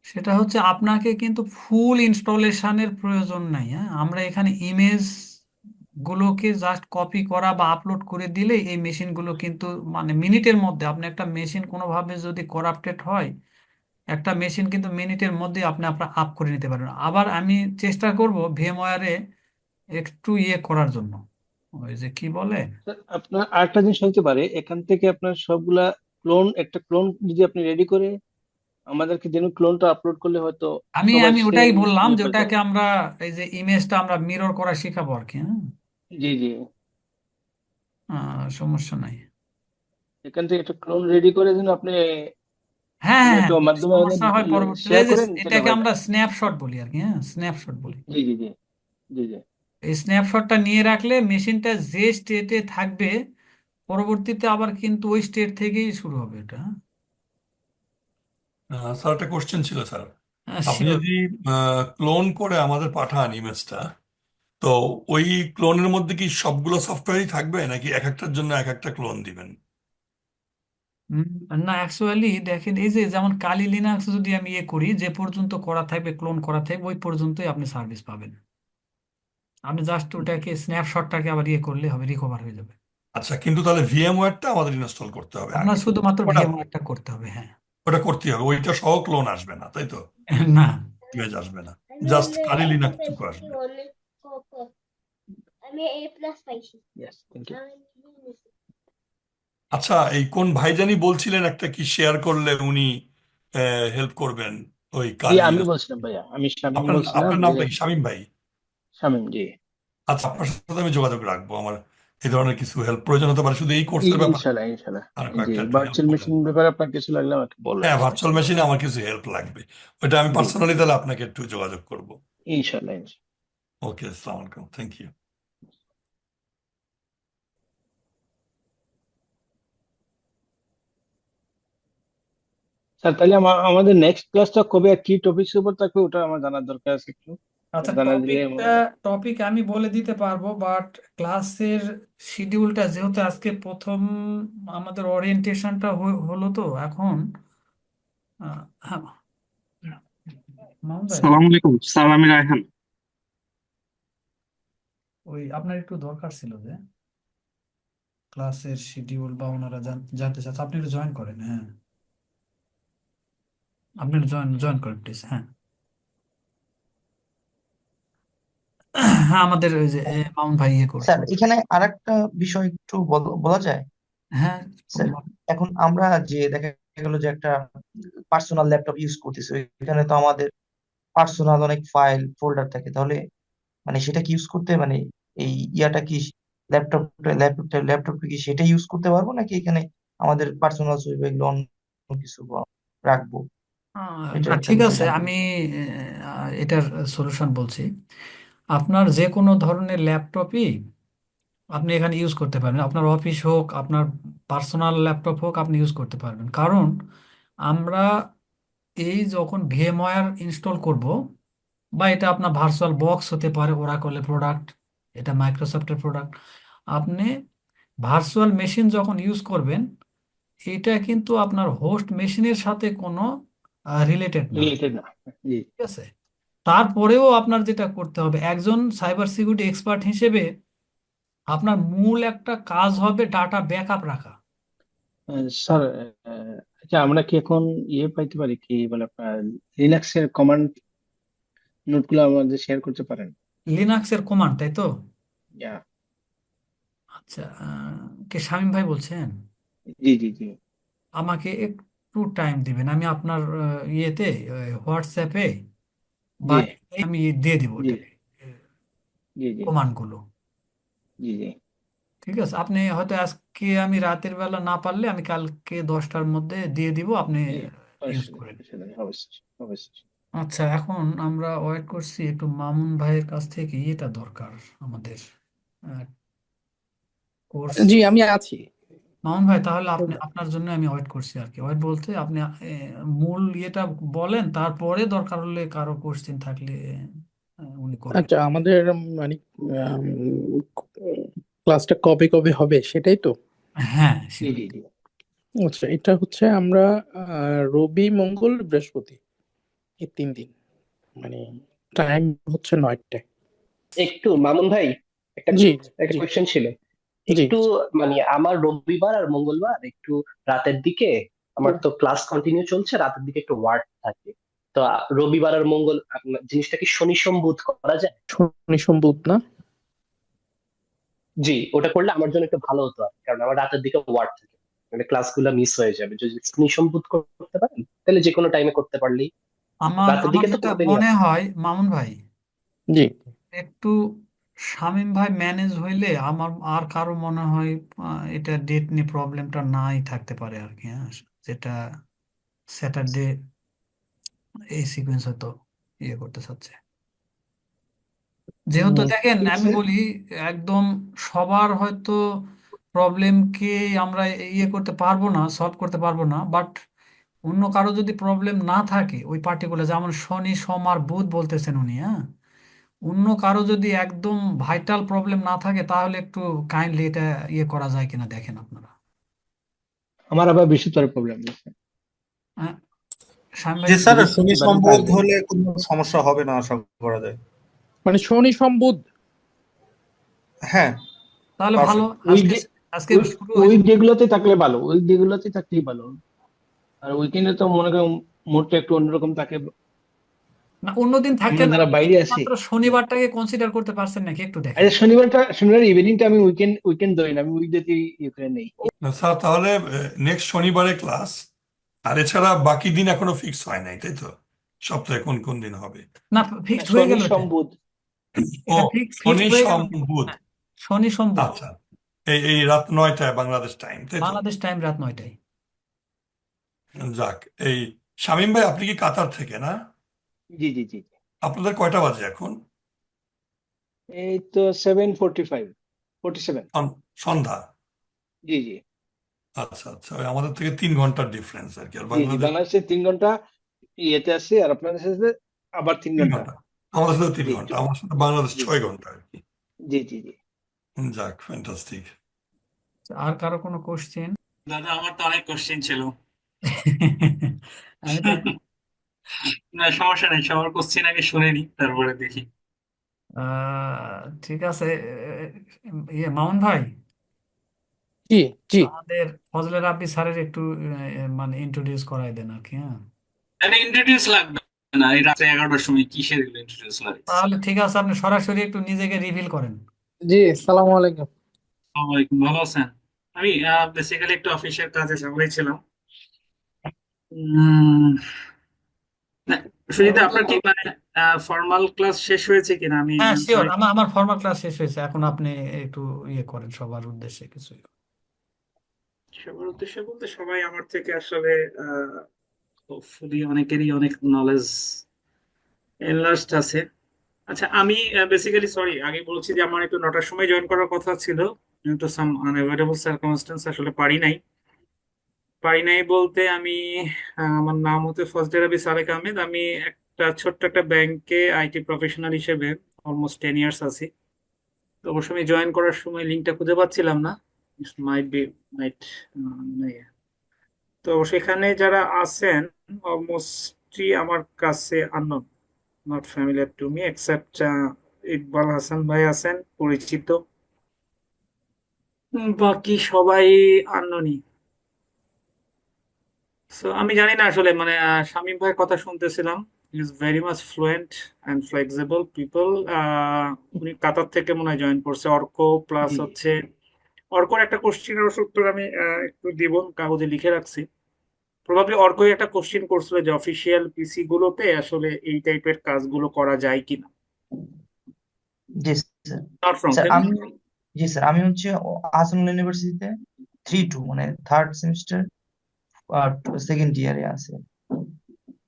সেটা হচ্ছে আপনাকে কিন্তু ফুল ইনস্টলেশনের প্রয়োজন নাই। হ্যাঁ, আমরা এখানে ইমেজ গুলোকে জাস্ট কপি করা বা আপলোড করে দিলে এই মেশিনগুলো কিন্তু মানে মিনিটের মধ্যে, আপনি একটা মেশিন কোনোভাবে যদি করাপ্টেড হয়, একটা মেশিন কিন্তু মিনিটের মধ্যে আপনি আপনার আপ করে নিতে পারবেন। আবার আমি চেষ্টা করব ভিএমওয়্যারে একটু ইয়ে করার জন্য, ওই যে কি বলে, আপনার আরেকটা জিনিস হতে পারে, এখান থেকে আপনার সবগুলা একটা ক্লোন যদি আপনি রেডি করে আমাদেরকে যেন, ক্লোনটা আপলোড করলে হয়তো আমি সবার আমি ওটাই সেম বললাম যে ব্যাপার ওটাকে যাবে। আমরা এই যে ইমেজটা আমরা মিরর করা শেখাবো আর কি। হ্যাঁ, জি জি, সমস্যা নাই। এখান থেকে একটা ক্লোন রেডি করে যেন আপনি হ্যাঁ কোনো হ্যাঁ একটা হ্যাঁ, যদি মাধ্যমে সমস্যা হয় পরবর্তীতে, শেয়ার এই যে করেন, তাহলে এটাকে হয় না। আমরা স্ন্যাপশট বলি আর কি। হ্যাঁ, স্ন্যাপশট বলি। জি জি জি, জি জি। এই স্ন্যাপশটটা নিয়ে রাখলে মেশিনটা যে স্টেটে থাকবে পরবর্তীতে আবার কিন্তু ওই স্টেট থেকেই শুরু হবে এটা। স্যার একটা কোশ্চেন ছিল স্যার। আপনি শিওর। যদি ক্লোন করে আমাদের পাঠান ইমেজটা, তো ওই ক্লোনের মধ্যে কি সবগুলো সফটওয়্যারই থাকবে নাকি এক একটার জন্য এক একটা ক্লোন দিবেন? না, অ্যাকচুয়ালি দেখেন, এই যে যেমন কালি লিনাক্স যদি আমি ইয়ে করি, যে পর্যন্ত করা থাকবে, ক্লোন করা থাকবে, ওই পর্যন্তই আপনি সার্ভিস পাবেন। আপনি জাস্ট ওটাকে স্ন্যাপশটটাকে আবার ইয়ে করলে হবে, রিকভার হয়ে যাবে। আচ্ছা, কিন্তু তাহলে ভিএমওয়্যারটা আমাদের ইনস্টল করতে হবে আপনার আগে। শুধুমাত্র ওটা ভিএমওয়্যারটা করতে হবে, হ্যাঁ। ওটা করতে হবে, ওইটা সহ ক্লোন আসবে না, তাই তো? না, ইমেজ আসবে না, জাস্ট খালি লিনাক্সটুকু আসবে। Yes, thank you. আচ্ছা, এই কোন ভাইজানি বলছিলেন একটা কি শেয়ার করলে উনি হেল্প করবেন ওই জি, কালি আমি লিনাক্স? বলছিলাম ভাইয়া, আমি শামীম আপনার বলছিলাম আপনার যে, নামটা কি, শামীম ভাই? শামীম জি। আচ্ছা, আপনার সাথে আমি যোগাযোগ রাখবো। আমার এই ধরনের কিছু হেল্প প্রয়োজন হতে পারে, শুধু এই কোর্সের ব্যাপার, ইনশাল্লাহ ইনশাল্লাহ। আর জি, কয়েকটা একটু হেল্প ভার্চুয়াল করলেন। মেশিন ব্যাপারে আপনার কিছু লাগলে আমাকে বলবেন, হ্যাঁ, সমস্যা ভার্চুয়াল নেই। মেশিনে আমার কিছু হেল্প লাগবে, ওইটা আমি জি, পার্সোনালি তাহলে আপনাকে একটু যোগাযোগ করব। ইনশাল্লাহ ইনশাল্লাহ। ওকে, আসসালামু আলাইকুম, থ্যাংক ইউ। স্যার, তাহলে আমাদের নেক্সট ক্লাসটা কবে আর কি টপিকস উপর থাকবে, ওটা আমার জানার দরকার আছে একটু, আচ্ছা, জানা দিলে টপিক আমি বলে দিতে পারবো, বাট ক্লাসের শিডিউলটা যেহেতু আজকে প্রথম আমাদের ওরিয়েন্টেশনটা হলো, তো এখন হ্যাঁ, মামুন ভাই, সালাম আলাইকুম স্যার, আমি রায়হান। ওই আপনার একটু দরকার ছিল যে ক্লাসের শিডিউল বা ওনারা জানতে চাচ্ছে, আপনি একটু জয়েন করেন। হ্যাঁ, আপনি একটু জয়েন করেন প্লিজ। হ্যাঁ হ্যাঁ, আমাদের ওই যে মামুন ভাই ইয়ে করতো। স্যার এখানে আরেকটা বিষয় একটু বলা যায় হ্যাঁ, স্যার? এখন আমরা যে দেখা গেল যে একটা পার্সোনাল ল্যাপটপ ইউজ করতেছি, এখানে তো আমাদের পার্সোনাল অনেক ফাইল ফোল্ডার থাকে, তাহলে মানে সেটা কি ইউজ করতে, মানে এই ইয়াটা কি ল্যাপটপটা কি সেটা ইউজ করতে পারবো, নাকি এখানে আমাদের পার্সোনাল ছবি বা এগুলো অন্য কিছু রাখবো? এটার না, একটা ঠিক বিষয় আছে, জানতে আমি চাই। এটার সলিউশন বলছি। আপনার যে কোনো ধরনের ল্যাপটপই আপনি এখানে ইউজ করতে পারবেন, আপনার অফিস হোক, আপনার পার্সোনাল ল্যাপটপ হোক, আপনি ইউজ করতে পারবেন। কারণ আমরা এই যখন ভিএমওয়্যার ইনস্টল করব, বা এটা আপনার ভার্চুয়াল বক্স হতে পারে, ওরাকলের প্রোডাক্ট, এটা মাইক্রোসফটের প্রোডাক্ট, আপনি ভার্চুয়াল মেশিন যখন ইউজ করবেন, এটা কিন্তু আপনার হোস্ট মেশিনের সাথে কোনো রিলেটেড না, রিলেটেড না। জি ঠিক আছে? তারপরেও আপনার যেটা করতে হবে, একজন সাইবার সিকিউরিটি এক্সপার্ট হিসেবে আপনার মূল একটা কাজ হবে ডাটা ব্যাকআপ রাখা। স্যার, আচ্ছা আমরা কি এখন পাইতে পারি, কি বলে আপনার লিনাক্সের কমান্ড নোটগুলো আমাদের শেয়ার করতে পারেন? লিনাক্সের কমান্ড, তাই তো? ইয়া। আচ্ছা, কে শামীম ভাই বলছেন? জি জি জি আমাকে একটু টাইম দিবেন, আমি আপনার ইয়েতে হোয়াটসঅ্যাপে বা জি আমি দিয়ে দিব জি জি জি কমান্ডগুলো। জি জি ঠিক আছে, আপনি হয়তো আজকে আমি রাতের বেলা না পারলে আমি কালকে 10টার মধ্যে দিয়ে দিব, আপনি জি ইউজ অবশ্যই করেন। অবশ্যই অবশ্যই অবশ্যই। আচ্ছা, এখন আমরা ওয়েট করছি, একটু মামুন ভাইয়ের কাছ থেকে এটা দরকার আমাদের কোর্স। জি, আমি আছি। মামুন ভাই, তাহলে আপনি, আপনার জন্য আমি ওয়েট করছি আর কি। ওয়েট বলতে আপনি মূল ইয়েটা বলেন, তারপরে দরকার হলে কারো কোশ্চেন থাকলে উনি করবেন। আচ্ছা, আমাদের মানে ক্লাসটা কবে কবে হবে সেটাই তো? হ্যাঁ, জি শিওর। জি জি আচ্ছা, এটা হচ্ছে আমরা রবি মঙ্গল বৃহস্পতি এই 3 দিন, মানে টাইম হচ্ছে 9টায়। একটু মামুন ভাই, একটা জি একটা জি কোয়েশ্চেন ছিল। জি। একটু মানে আমার রবিবার আর মঙ্গলবার একটু রাতের দিকে, আমার তো ক্লাস কন্টিনিউ চলছে, রাতের দিকে একটু ওয়ার্ক থাকে। তো রবিবার আর মঙ্গল জিনিসটা কি শনি সোম বুধ করা যায়? শনি সোম বুধ না? জি, ওটা করলে আমার জন্য একটু ভালো হতো আর কি, কারণ আমার রাতের দিকে ওয়ার্ক থাকে, মানে ক্লাসগুলো মিস হয়ে যাবে। যদি শনি সোম বুধ করতে পারেন তাহলে যে কোনো টাইমে করতে পারলেই। আমার রাতের আমার দিকে তো যেটা করবেনই মনে আপনি। হয় মামুন ভাই, জি। একটু শামীম ভাই ম্যানেজ হইলে আমার আর কারো মনে হয় এটা ডেট নিয়ে প্রবলেমটা নাই থাকতে পারে আর কি। হ্যাঁ, যেটা স্যাটারডে এই সিকোয়েন্স হয়তো ইয়ে করতে চাচ্ছে, যেহেতু দেখেন ঠিক আমি আছে। বলি, একদম সবার হয়তো প্রবলেমকে আমরা ইয়ে করতে পারবো না, সলভ করতে পারবো না, বাট অন্য কারো যদি প্রবলেম না থাকে ওই পার্টিকুলার, যেমন শনি সোম আর বুধ বলতেছেন উনি, হ্যাঁ, অন্য কারো যদি একদম ভাইটাল প্রবলেম না থাকে তাহলে একটু কাইন্ডলি এটা ইয়ে করা যায় কিনা দেখেন আপনারা। আমার আবার বৃহস্পতিবার প্রবলেম আছে। হ্যাঁ, স্বামী ভাই জি স্যার, শনি বৃহস্পতিবার সম্ভব থার্সডে। হলে কোনো সমস্যা হবে না আশা করা যায়। মানে শনি সোম বুধ। হ্যাঁ, তাহলে ভালো। পারফেক্ট। আজকে আজকে শুরু হয়েছে। উইক ডে গুলোতে থাকলে ভালো, উইক ডে গুলোতে থাকলেই ভালো। আর উইকেন্ডে তো মনে করেন মুডটা একটু অন্যরকম থাকে। না, অন্যদিন থাকে আমরা না, যারা বাইরে আছি। মাত্র শনিবারটাকে কনসিডার করতে পারছেন নাকি একটু দেখেন। আচ্ছা, শনিবার ইভিনিংটা আমি উইকেন্ড ধরি না, আমি উইকডেতেই ইয়ে করে নেই। স্যার তাহলে নেক্সট শনিবারে ক্লাস, আর এছাড়া বাকি দিন এখনো ফিক্স হয় নাই তাই তো? সপ্তাহে কোন কোন দিন হবে? না, না, ফিক্সড হয়ে শনি গেল এটা। সোম বুধ। ও, এটা শনি ফিক্সড হয়ে গেল। সোম বুধ। হ্যাঁ, শনি সোম বুধ। আচ্ছা, এই এই রাত 9টায় বাংলাদেশ টাইম তাই তো? বাংলাদেশ টাইম রাত 9টায়। যাক, এই শামীম ভাই আপনি কি কাতার থেকে না? জি জি জি। আপনাদের কয়টা বাজে এখন? এই তো 7:45, 47। সন্ধ্যা? জি জি আচ্ছা আচ্ছা, ওই আমাদের থেকে 3 ঘন্টার ডিফারেন্স আর কি। আর জি জি, বাংলাদেশ বাংলাদেশে 3 ঘন্টা ইয়েতে আছে, আর আপনাদের সাথে আবার তিন তিন ঘন্টা ঘন্টা আমাদের সাথে তিন জি ঘন্টা আমার সাথে বাংলাদেশ জি 6 ঘন্টা আর কি। জি জি জি। যাক, ফ্যান্টাস্টিক। আর কারো কোনো কোশ্চেন? দাদা, আমার তো অনেক কোশ্চেন ছিল। আমি তো না, সমস্যা নেই, সবার কোশ্চেন আগে শুনে নি, তারপরে দেখি। ঠিক আছে। ইয়ে মামুন ভাই, জি জি। আমাদের ফজলে রাব্বি স্যারের একটু মানে ইন্ট্রোডিউস করাই দেন আর কি। হ্যাঁ, তাহলে ইন্ট্রোডিউস লাগবে না, এই রাত্রে 11টার সময় কিসের ইন্ট্রোডিউস লাগে? তাহলে ঠিক আছে, আপনি সরাসরি একটু নিজেকে রিভিল করেন। জি, সালামু আলাইকুম। আসসালামাইকুম, ভালো আছেন? আমি বেসিক্যালি একটু অফিসের কাজে ঝামেলায় ছিলাম। উম, না, সুজিতা, আপনার কি মানে ফর্মাল ক্লাস শেষ হয়েছে কিনা? আমি হ্যাঁ, শিওর, সরি। আমার ফর্মাল ক্লাস শেষ হয়েছে, এখন আপনি একটু ইয়ে করেন সবার উদ্দেশ্যে কিছু। সবার উদ্দেশ্যে বলতে, সবাই আমার থেকে আসলে হোপফুলি অনেকেরই অনেক নলেজ এনলার্জড আছে। আচ্ছা, আমি বেসিক্যালি সরি, আগে বলছি যে আমার একটু 9টার সময় জয়েন করার কথা ছিল, কিন্তু সাম আনএভয়েডেবল সার্কামস্টেন্স আসলে পারি নাই বলতে আমি আমার নাম হচ্ছে ফজলে রাব্বি সালেক আহমেদ। আমি একটা ছোট্ট একটা ব্যাংকে আইটি প্রফেশনাল হিসেবে অলমোস্ট 10 ইয়ার্স আছি। তো অবশ্য আমি জয়েন করার সময় লিঙ্কটা খুঁজে পাচ্ছিলাম না। মাইট বি মাইট তো সেখানে যারা আছেন অলমোস্টই আমার কাছে unknown, not familiar to me, except Iqbal Hasan ভাই আছেন পরিচিত। বাকি সবাই আননোনই। সো আমি জানি না আসলে, মানে শামীম ভাইয়ের কথা শুনতেছিলাম, is very much fluent and flexible people. উনি কাতার থেকে মনে হয় জয়েন করছে, অর্ক প্লাস জি হচ্ছে অর্কর একটা কোশ্চিনের উত্তর আমি একটু দিব, কাগজে লিখে রাখছি। প্রবাবলি অর্কই একটা কোশ্চিন করছিল যে অফিসিয়াল পিসি গুলোতে আসলে এই টাইপের কাজগুলো করা যায় কিনা। জি স্যার। নট রং, স্যার তাই না? আমি জি স্যার, আমি হচ্ছে আসানুল ইউনিভার্সিটিতে 3-2 মানে থার্ড সেমিস্টার সেকেন্ড ইয়ারে আছে,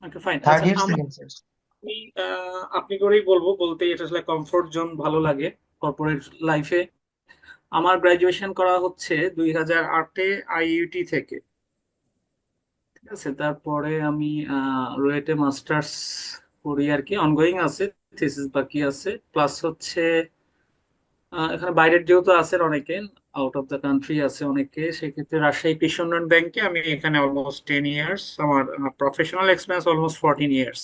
ওকে, ফাইন। থার্ড আচ্ছা, ইয়ার সেকেন্ড সেমিস্টার। আমি আপনি করেই বলবো, বলতে এটা আসলে কমফোর্ট জোন ভালো লাগে কর্পোরেট লাইফে। আমার গ্রাজুয়েশন করা হচ্ছে 2008-এ আইইউটি থেকে, ঠিক আছে। তারপরে আমি রুয়েটে মাস্টার্স করি আর কি, অনগোয়িং আছে, থিসিস বাকি আছে। প্লাস হচ্ছে এখানে বাইরের যেহেতু আছেন অনেকে, আউট অফ দ্য কান্ট্রি আছে অনেকে, সেক্ষেত্রে রাজশাহী কৃষি উন্নয়ন ব্যাংকে আমি এখানে অলমোস্ট 10 ইয়ার্স, আমার প্রফেশনাল এক্সপিরিয়েন্স অলমোস্ট 14 ইয়ার্স।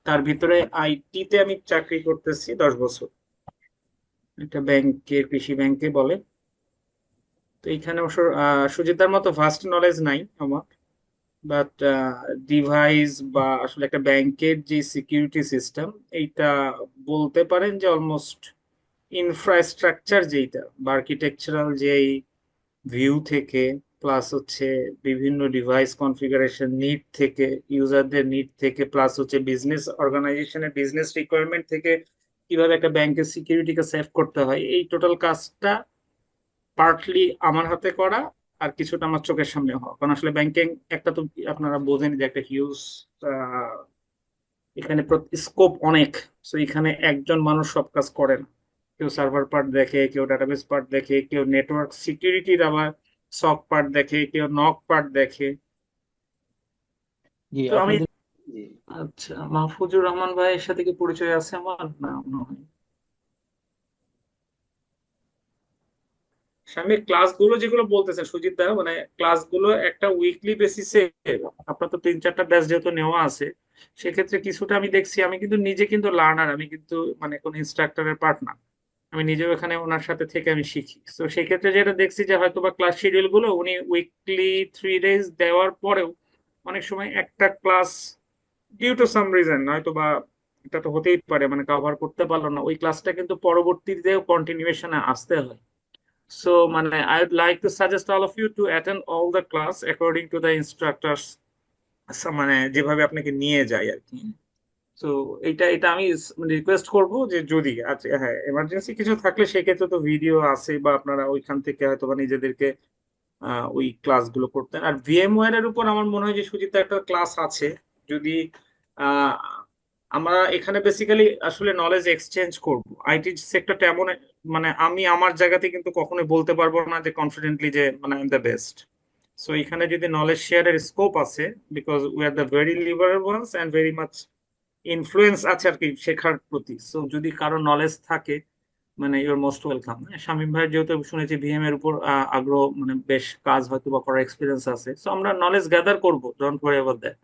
তার ভিতরে আইটিতে আমি চাকরি করতেছি 10 বছর, একটা ব্যাংকে, কৃষি ব্যাংকে বলে। তো এইখানে অবশ্য সুজিতার মতো ভাস্ট নলেজ নাই আমার, বাট ডিভাইস বা আসলে একটা ব্যাংকের যে সিকিউরিটি সিস্টেম, এইটা বলতে পারেন যে অলমোস্ট ইনফ্রাস্ট্রাকচার যেইটা বা আর্কিটেকচারাল যেই ভিউ থেকে, প্লাস হচ্ছে বিভিন্ন ডিভাইস কনফিগারেশন নিড থেকে, ইউজারদের নিড থেকে, প্লাস হচ্ছে বিজনেস অর্গানাইজেশনের বিজনেস রিকোয়ারমেন্ট থেকে কিভাবে একটা ব্যাংকের সিকিউরিটিকে সেভ করতে হয়, এই টোটাল কাজটা পার্টলি আমার হাতে করা, আর কিছুটা আমার চোখের সামনে হওয়া। কারণ আসলে ব্যাংকিং একটা তো আপনারা বোঝেন যে একটা হিউজ, এখানে স্কোপ অনেক। তো এখানে একজন মানুষ সব কাজ করে না, কেউ সার্ভার পার্ট দেখে, কেউ ডাটাবেস পার্ট দেখে, কেউ নেটওয়ার্ক সিকিউরিটির আবার সক পার্ট দেখে, কেউ নক পার্ট দেখে। জি তো আমি, আপনাদের জি আচ্ছা, মাহফুজুর রহমান ভাইয়ের সাথে কি পরিচয় আছে আমার? না, মনে হয়। স্বামী ক্লাসগুলো যেগুলো বলতেছেন সুজিত দা, মানে ক্লাসগুলো একটা উইকলি বেসিসে, আপনার তো 3-4টা ব্যাচ যেহেতু নেওয়া আছে, সেক্ষেত্রে কিছুটা আমি দেখছি। আমি কিন্তু নিজে কিন্তু লার্নার, আমি কিন্তু মানে কোন ইনস্ট্রাক্টরের পার্ট না, আমি নিজেও এখানে ওনার সাথে থেকে আমি শিখি। তো সেক্ষেত্রে যেটা দেখছি যে হয়তো বা ক্লাস শিডিউল গুলো উনি উইকলি 3 ডেজ দেওয়ার পরেও অনেক সময় একটা class due to some reason হয়তো বা, এটা তো হতেই পারে, মানে কভার করতে পারলো না, ওই ক্লাসটা কিন্তু পরবর্তীতেও কন্টিনিউশনে আসতে হয়। সো মানে I would like to suggest all of you to attend all the class according to the instructors, মানে যেভাবে আপনাকে নিয়ে যায় আর কি। তো এটা এটা আমি রিকোয়েস্ট করব যে যদি আচ্ছা, হ্যাঁ, এমার্জেন্সি কিছু থাকলে সেক্ষেত্রে তো ভিডিও আছে, বা আপনারা ওইখান থেকে হয়তো বা নিজেদেরকে ওই ক্লাসগুলো করতেন। আর ভিএমওয়্যার এর উপর আমার মনে হয় যে সুজিত একটা ক্লাস আছে, যদি আহ, আমরা এখানে বেসিক্যালি আসলে নলেজ এক্সচেঞ্জ করব। আইটি সেক্টরটা এমন, মানে আমি আমার জায়গাতে কিন্তু কখনোই বলতে পারবো না যে কনফিডেন্টলি যে মানে I am the best. So এখানে যদি নলেজ শেয়ারের স্কোপ আছে, because we are the very liberal ones and very much influence আছে আর কি শেখার প্রতি। সো যদি কারো নলেজ থাকে, মানে ইউর মোস্ট ওয়েলকাম। শামীম ভাইয়ের যেহেতু শুনেছি ভিএম এর উপর আগ্রহ, মানে বেশ কাজ হয়তো বা করার এক্সপিরিয়েন্স আছে, সো আমরা নলেজ গ্যাদার করবো, don't worry about that.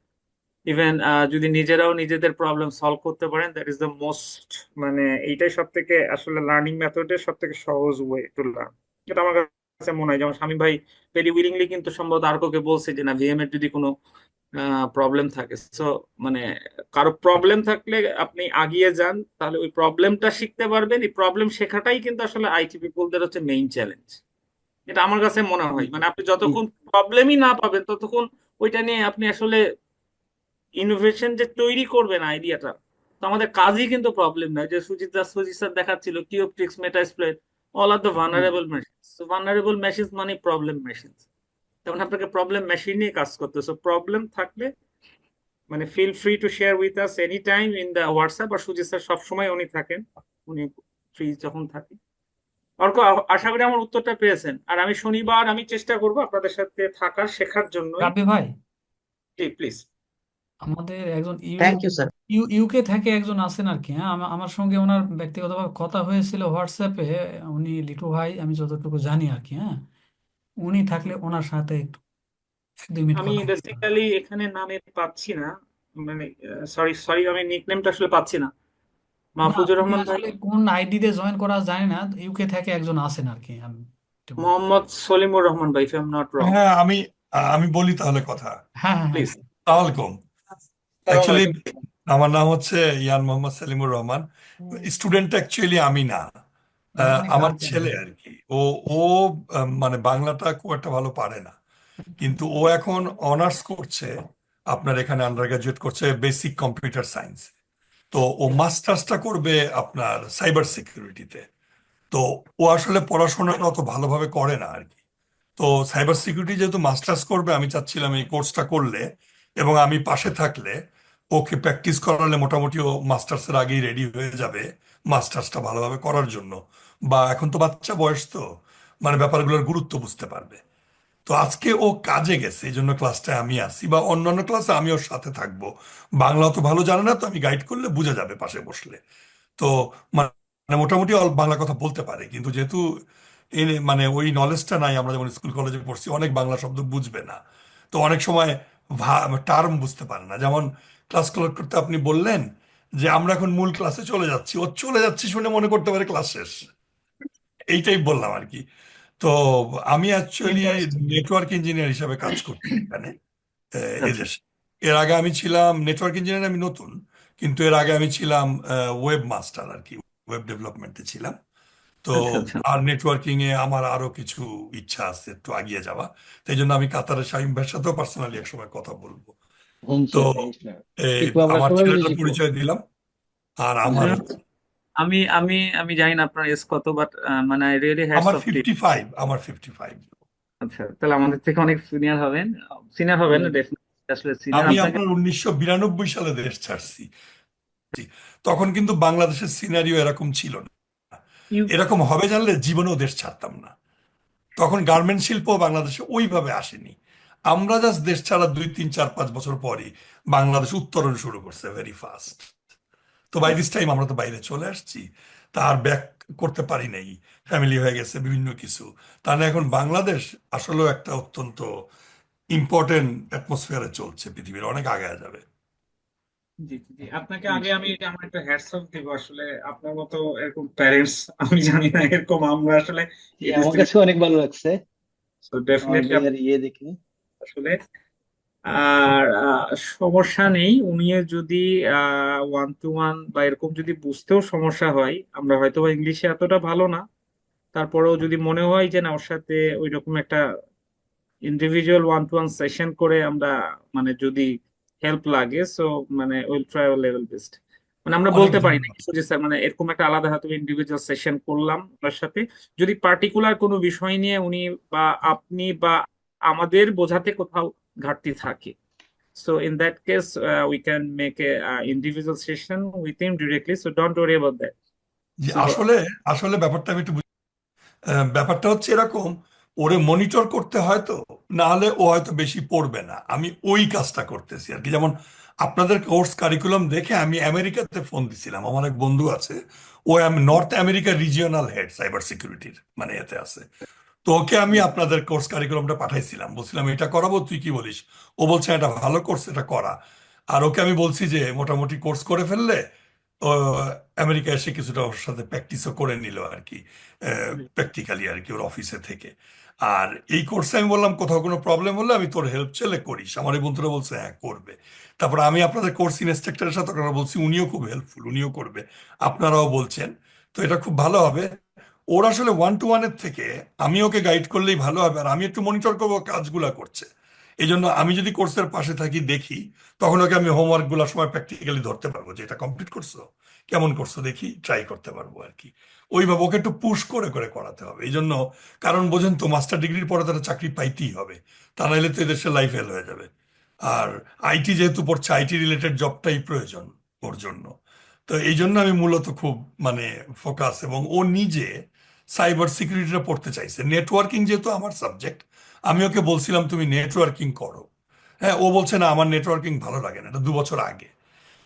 Even যদি নিজেরাও নিজেদের প্রবলেম সলভ করতে পারেন, দ্যাট ইজ দ্য মোস্ট, মানে এইটাই সব থেকে আসলে লার্নিং মেথডের সব থেকে সহজ ওয়ে টু লার্ন, এটা আমার কাছে মনে হয়। যেমন শামীম ভাই ভেরি উইলিংলি কিন্তু সম্ভবত আরকোকে বলছে যে না, ভিএম এর যদি কোনো প্রবলেম থাকে, সো মানে কারো প্রবলেম থাকলে আপনি আগিয়ে যান, তাহলে ওই প্রবলেমটা শিখতে পারবেন। এই প্রবলেম শেখাটাই কিন্তু আসলে আইটি পিপলদের হচ্ছে মেইন চ্যালেঞ্জ, এটা আমার কাছে মনে হয়। মানে আপনি জি যতক্ষণ প্রবলেমই না পাবেন, ততক্ষণ ওইটা নিয়ে আপনি আসলে ইনোভেশন যে তৈরি করবেন আইডিয়াটা, তো আমাদের কাজই কিন্তু প্রবলেম নয়। যে সুজিত স্যার দেখাচ্ছিল কিউবট্রিক্স, মেটাস্প্লয়েট, অল আর দ্য জি ভালনারেবল মেশিনস। ভালনারেবল মেশিনস মানে প্রবলেম মেশিনস। তেমন আপনাকে প্রবলেম মেশিন নিয়ে কাজ করতে, সো প্রবলেম থাকলে মানে feel free to share with us any time in the WhatsApp. আর সুজিত স্যার সবসময় উনি থাকেন, উনি ফ্রি যখন থাকে। অর্ক, আশা করি আমার উত্তরটা পেয়েছেন। আর আমি শনিবার আমি চেষ্টা করব আপনাদের সাথে থাকার, শেখার জন্যই। রাব্বি ভাই, জি প্লিজ। আমাদের একজন থ্যাংক ইউ স্যার। ইউকে থেকে একজন আছেন আর কি, হ্যাঁ, আমার সঙ্গে ওনার ব্যক্তিগতভাবে কথা হয়েছিল হোয়াটসঅ্যাপে। উনি লিটু ভাই, আমি যতটুকু জানি আর কি, হ্যাঁ, উনি থাকলে ওনার সাথে একটু 2 মিনিট আমি কথা বলতে হবে। বেসিক্যালি এখানে নামে পাচ্ছি না, মানে সরি সরি, আমি নিকনেমটা আসলে পাচ্ছি না। না মাহফুজুর উনি রহমান ভাই, আসলে কোন আইডি দিয়ে জয়েন করা জানি না, ইউকে থেকে একজন আছেন আর কি, আমি একটু বলতে। মোহাম্মদ সলিমুর রহমান ভাই, if I am not wrong. হ্যাঁ, আমি বলি তাহলে কথা। হ্যাঁ হ্যাঁ হ্যাঁ প্লিজ। আসসালামু আলাইকুম। সালাম অ্যাকচুয়ালি আলাইকুম। আমার নাম হচ্ছে ইয়ান মোহাম্মদ সেলিমুর রহমান। স্টুডেন্ট অ্যাকচুয়ালি আমি না, আমার ছেলে আর কি। ও ও মানে বাংলাটা খুব একটা ভালো পারে না, কিন্তু ও এখন অনার্স করছে, আপনার এখানে আন্ডার গ্রাজুয়েট করছে বেসিক কম্পিউটার সায়েন্স। তো ও মাস্টার্সটা করবে আপনার সাইবার সিকিউরিটিতে। তো ও আসলে পড়াশোনাটা অত ভালোভাবে করে না আর কি। তো সাইবার সিকিউরিটি যেহেতু মাস্টার্স করবে, আমি চাচ্ছিলাম এই কোর্সটা করলে এবং আমি পাশে থাকলে, ওকে প্র্যাকটিস করালে মোটামুটি ও মাস্টার্সের আগেই রেডি হয়ে যাবে মাস্টার্সটা ভালোভাবে করার জন্য। বা এখন তো বাচ্চা বয়স, তো মানে ব্যাপারগুলোর গুরুত্ব বুঝতে পারবে। তো আজকে ও কাজে গেছে, এই জন্য ক্লাসটায় আমি আসি, বা অন্যান্য ক্লাসে আমি ওর সাথে থাকবো। বাংলা তো ভালো জানে না, তো আমি গাইড করলে বুঝে যাবে পাশে বসলে। তো মানে মোটামুটি বাংলা কথা বলতে পারে, কিন্তু যেহেতু মানে ওই নলেজটা নাই, আমরা যেমন স্কুল কলেজে পড়ছি অনেক বাংলা শব্দ বুঝবে না। তো অনেক সময় টার্ম বুঝতে পারে না। যেমন ক্লাস করতে করতে আপনি বললেন যে আমরা এখন মূল ক্লাসে চলে যাচ্ছি, ও চলে যাচ্ছি শুনে মনে করতে পারে ক্লাস শেষ। এইটাই বললাম আর কি। তো আমি অ্যাকচুয়ালি ইন্টারেস্টিং। নেটওয়ার্ক ইঞ্জিনিয়ার হিসাবে কাজ করছি এখানে, আচ্ছা এদেশে। এর আগে আমি ছিলাম নেটওয়ার্ক ইঞ্জিনিয়ার, আমি নতুন, কিন্তু এর আগে আমি ছিলাম ওয়েব মাস্টার আর কি, ওয়েব ডেভেলপমেন্টে ছিলাম। তো আচ্ছা আচ্ছা। আর নেটওয়ার্কিং এ আমার আরো কিছু ইচ্ছা আছে একটু এগিয়ে যাওয়া। তাই জন্য আমি কাতারের শামীম ভাইয়ের সাথেও পার্সোনালি একসময় কথা বলবো। তো ইনশাআল্লাহ ইনশাআল্লাহ এই শিখবো, আমরা আমার সবাই মিলে ছেলেটার শিখবো। পরিচয় দিলাম, আর আমার হ্যাঁ, আমি আমি আমি জানি না আপনার এজ কত, বাট মানে আই রিয়েলি হ্যাটস আমার অফ টু। 55, আমার 55। আচ্ছা, তাহলে আমাদের থেকে অনেক সিনিয়র হবেন। সিনিয়র হবেন না, অনেক। ডেফিনেটলি আসলে সিনিয়র আমি আপনাকে। আপনার 1992 সালে দেশ ছাড়ছি। তখন কিন্তু বাংলাদেশের সিনারিও এরকম ছিল না। ইউ এরকম হবে জানলে জীবনেও দেশ ছাড়তাম না। তখন গার্মেন্ট শিল্প বাংলাদেশে ওইভাবে আসেনি। আমরা জাস্ট দেশ ছাড়া 2, 3, 4, 5 বছর পরই বাংলাদেশ উত্তরণ শুরু করছে ভেরি ফাস্ট। তো বাই দিস টাইম আমরা তো বাইরে চলে আসছি, তার ব্যাক করতে পারি নাই, ফ্যামিলি হয়ে গেছে বিভিন্ন কিছু। তাহলে এখন বাংলাদেশ আসলেও একটা অত্যন্ত ইম্পর্টেন্ট অ্যাটমসফিয়ারে চলছে, পৃথিবীর অনেক আগে যাবে। জি জি জি, আপনাকে আগে আমি আমার একটা হ্যাটস অফ দিব। আসলে আপনার মতো এরকম প্যারেন্টস আমি জানি না এরকম আমরা আসলে জি, এই আমার দেশে। কাছে অনেক ভালো লাগছে সো আমার ডেফিনেটলি ভাইয়ার ইয়ে দেখে। আসলে আর সমস্যা নেই। উনি যদি 1 to 1 বা এরকম যদি বুঝতেও সমস্যা হয়, আমরা হয়তো বা ইংলিশে এতটা ভালো না, তারপরেও যদি মনে হয় যে না ওর সাথে ওই রকম একটা ইন্ডিভিজুয়াল 1 to 1 সেশন করে আমরা, মানে যদি হেল্প লাগে, সো মানে will try our level best. মানে আমরা অনেক বলতে পারি না ধন্যবাদ। কিছু যে স্যার মানে এরকম একটা আলাদা হয়তো ইন্ডিভিজুয়াল সেশন করলাম ওনার সাথে, যদি পার্টিকুলার কোনো বিষয় নিয়ে উনি বা আপনি বা আমাদের বোঝাতে কোথাও ঘাটতি থাকে, so in that case we can make a individual session with him directly, so don't worry about that. যে So আসলে আসলে ব্যাপারটা আমি একটু ব্যাপারটা হচ্ছে এরকম, ওরে মনিটর করতে হয়, তো না হলে ও হয়তো বেশি পড়বে না। আমি ওই কাজটা করতেছি আর কি। যেমন আপনাদের কোর্স কারিকুলাম দেখে আমি আমেরিকাতে ফোন দিছিলাম, আমার এক বন্ধু আছে, ও নর্থ আমেরিকার রিজিওনাল হেড সাইবার সিকিউরিটির, মানে এতে আছে। তো ওকে আমি আপনাদের কোর্স কারিকুলামটা পাঠাইছিলাম, বলছিলাম এটা করাবো, তুই কি বলিস? ও বলছে এটা ভালো কোর্স, এটা করা। আর ওকে আমি বলছি যে মোটামুটি কোর্স করে ফেললে ও আমেরিকা এসে কিছুটা ওর সাথে প্র্যাকটিসও করে নিল আর কি, প্র্যাকটিক্যালি আর কি, ওর অফিসে থেকে। আর এই কোর্সে আমি বললাম কোথাও কোনো প্রবলেম হলে আমি তোর হেল্প চাইলে করিস। আমার এই বন্ধুরা বলছে হ্যাঁ করবে। তারপর আমি আপনাদের কোর্স ইনস্ট্রাক্টরের সাথে কথা বলছি, উনিও খুব হেল্পফুল, উনিও করবে, আপনারাও বলছেন। তো এটা খুব ভালো হবে। ওর আসলে 1 to 1 এর থেকে আমি ওকে গাইড করলেই ভালো হবে, আর আমি একটু মনিটর করবো কাজগুলা করছে। এই জন্য আমি যদি কোর্সের পাশে থাকি দেখি, তখন ওকে আমি হোমওয়ার্ক গুলা সময় প্র্যাকটিক্যালি ধরতে পারবো যে এটা কমপ্লিট করছো, কেমন করছো দেখি, ট্রাই করতে পারবো আর কি। ওইভাবে ওকে একটু পুশ করে করে করাতে হবে এই জন্য। কারণ বোঝেন তো, মাস্টার ডিগ্রির পরে তারা চাকরি পাইতেই হবে, তা নাহলে তো এদেশের লাইফ ফেল হয়ে যাবে। আর আইটি যেহেতু পড়ছে, আইটি রিলেটেড জবটাই প্রয়োজন ওর জন্য। তো এই জন্য আমি মূলত খুব মানে ফোকাস, এবং ও নিজে সাইবার সিকিউরিটিটা পড়তে চাইছে। নেটওয়ার্কিং যেহেতু আমার সাবজেক্ট, আমি ওকে বলছিলাম তুমি নেটওয়ার্কিং করো। হ্যাঁ, ও বলছে না আমার নেটওয়ার্কিং ভালো লাগে না, এটা 2 বছর আগে।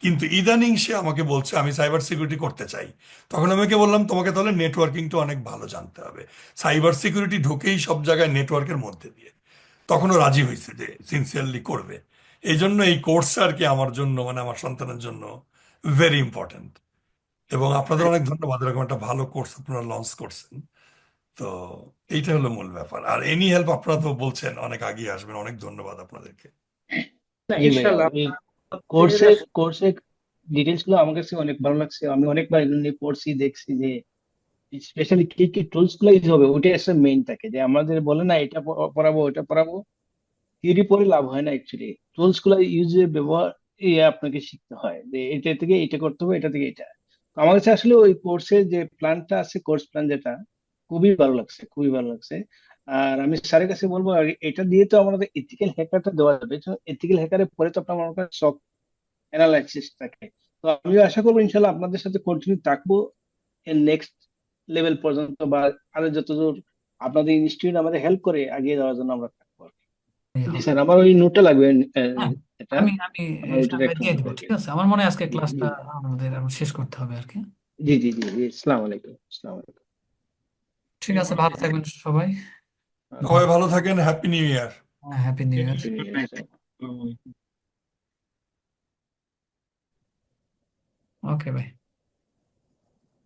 কিন্তু ইদানিং সে আমাকে বলছে আমি সাইবার সিকিউরিটি করতে চাই। তখন আমি ওকে বললাম তোমাকে তাহলে নেটওয়ার্কিংটা অনেক ভালো জানতে হবে। সাইবার সিকিউরিটি ঢুকেই সব জায়গায় নেটওয়ার্কের মধ্যে দিয়ে। তখনও রাজি হয়েছে যে সিনসিয়ারলি করবে। এই জন্য এই কোর্সটা আর কি আমার জন্য মানে আমার সন্তানের জন্য ভেরি ইম্পর্টেন্ট। এবং আপনাদের অনেক ধন্যবাদ, এরকম একটা ভালো কোর্স আপনারা লঞ্চ করছেন। তো এইটা হলো মূল ব্যাপার। আর এনি হেল্প আপনারা তো বলছেন অনেক আগিয়ে আসবেন, অনেক ধন্যবাদ আপনাদেরকে। না জি ভাইয়া, ইনশাল্লাহ ওই আমাদের কোর্সের ডিটেলস গুলো আমার কাছে অনেক ভালো লাগছে। আমি অনেকবার এগুলো নিয়ে পড়ছি, দেখছি যে স্পেশালি কি কি টুলস গুলো ইউজ হবে ওইটা একটা মেইন থাকে, যে আমাদের বলে না এটা পড়াবো ওটা পড়াবো, থিওরি পড়ে লাভ হয় না অ্যাকচুয়ালি। টুলস গুলো ইউজে ব্যবহার আপনাকে শিখতে হয়, যে এটা থেকে এটা করতে হবে, এটা থেকে এটা। তো আমার কাছে আসলে ওই কোর্সের যে প্ল্যানটা আছে, কোর্স প্ল্যান যেটা, খুবই ভালো লাগছে, খুবই ভালো লাগছে। আর আমি স্যারের কাছে বলবো, আর এটা দিয়ে তো আমাদের এথিক্যাল হ্যাকারটা দেওয়া যাবে। এথিক্যাল হ্যাকারের পরে তো আপনার মনে করেন সব অ্যানালাইসিস থাকে। তো আমিও আশা করবো ইনশাল্লাহ আপনাদের সাথে কন্টিনিউ থাকবো এর নেক্সট লেভেল পর্যন্ত, বা আরো যতদূর আপনাদের ইনস্টিটিউট আমাদের হেল্প করে এগিয়ে যাওয়ার জন্য আমরা থাকবো আর কি। জি স্যার, আমার ওই নোটটা লাগবে, হ্যাঁ, এটা আমি আমার ওইটা সামনে একটু দিয়ে নোট দিব, করে ঠিক দিন। আছে? আমার মনে হয় আজকে জি ক্লাসটা জি আমাদের আরো শেষ করতে হবে আর কি। জি জি জি জি, আসসালামু আলাইকুম, আসসালামু আলাইকুম। ঠিক আছে, ভালো থাকবেন সবাই। সবাই ভালো থাকেন, happy new year. Happy new year. Happy new year sir. Okay, by.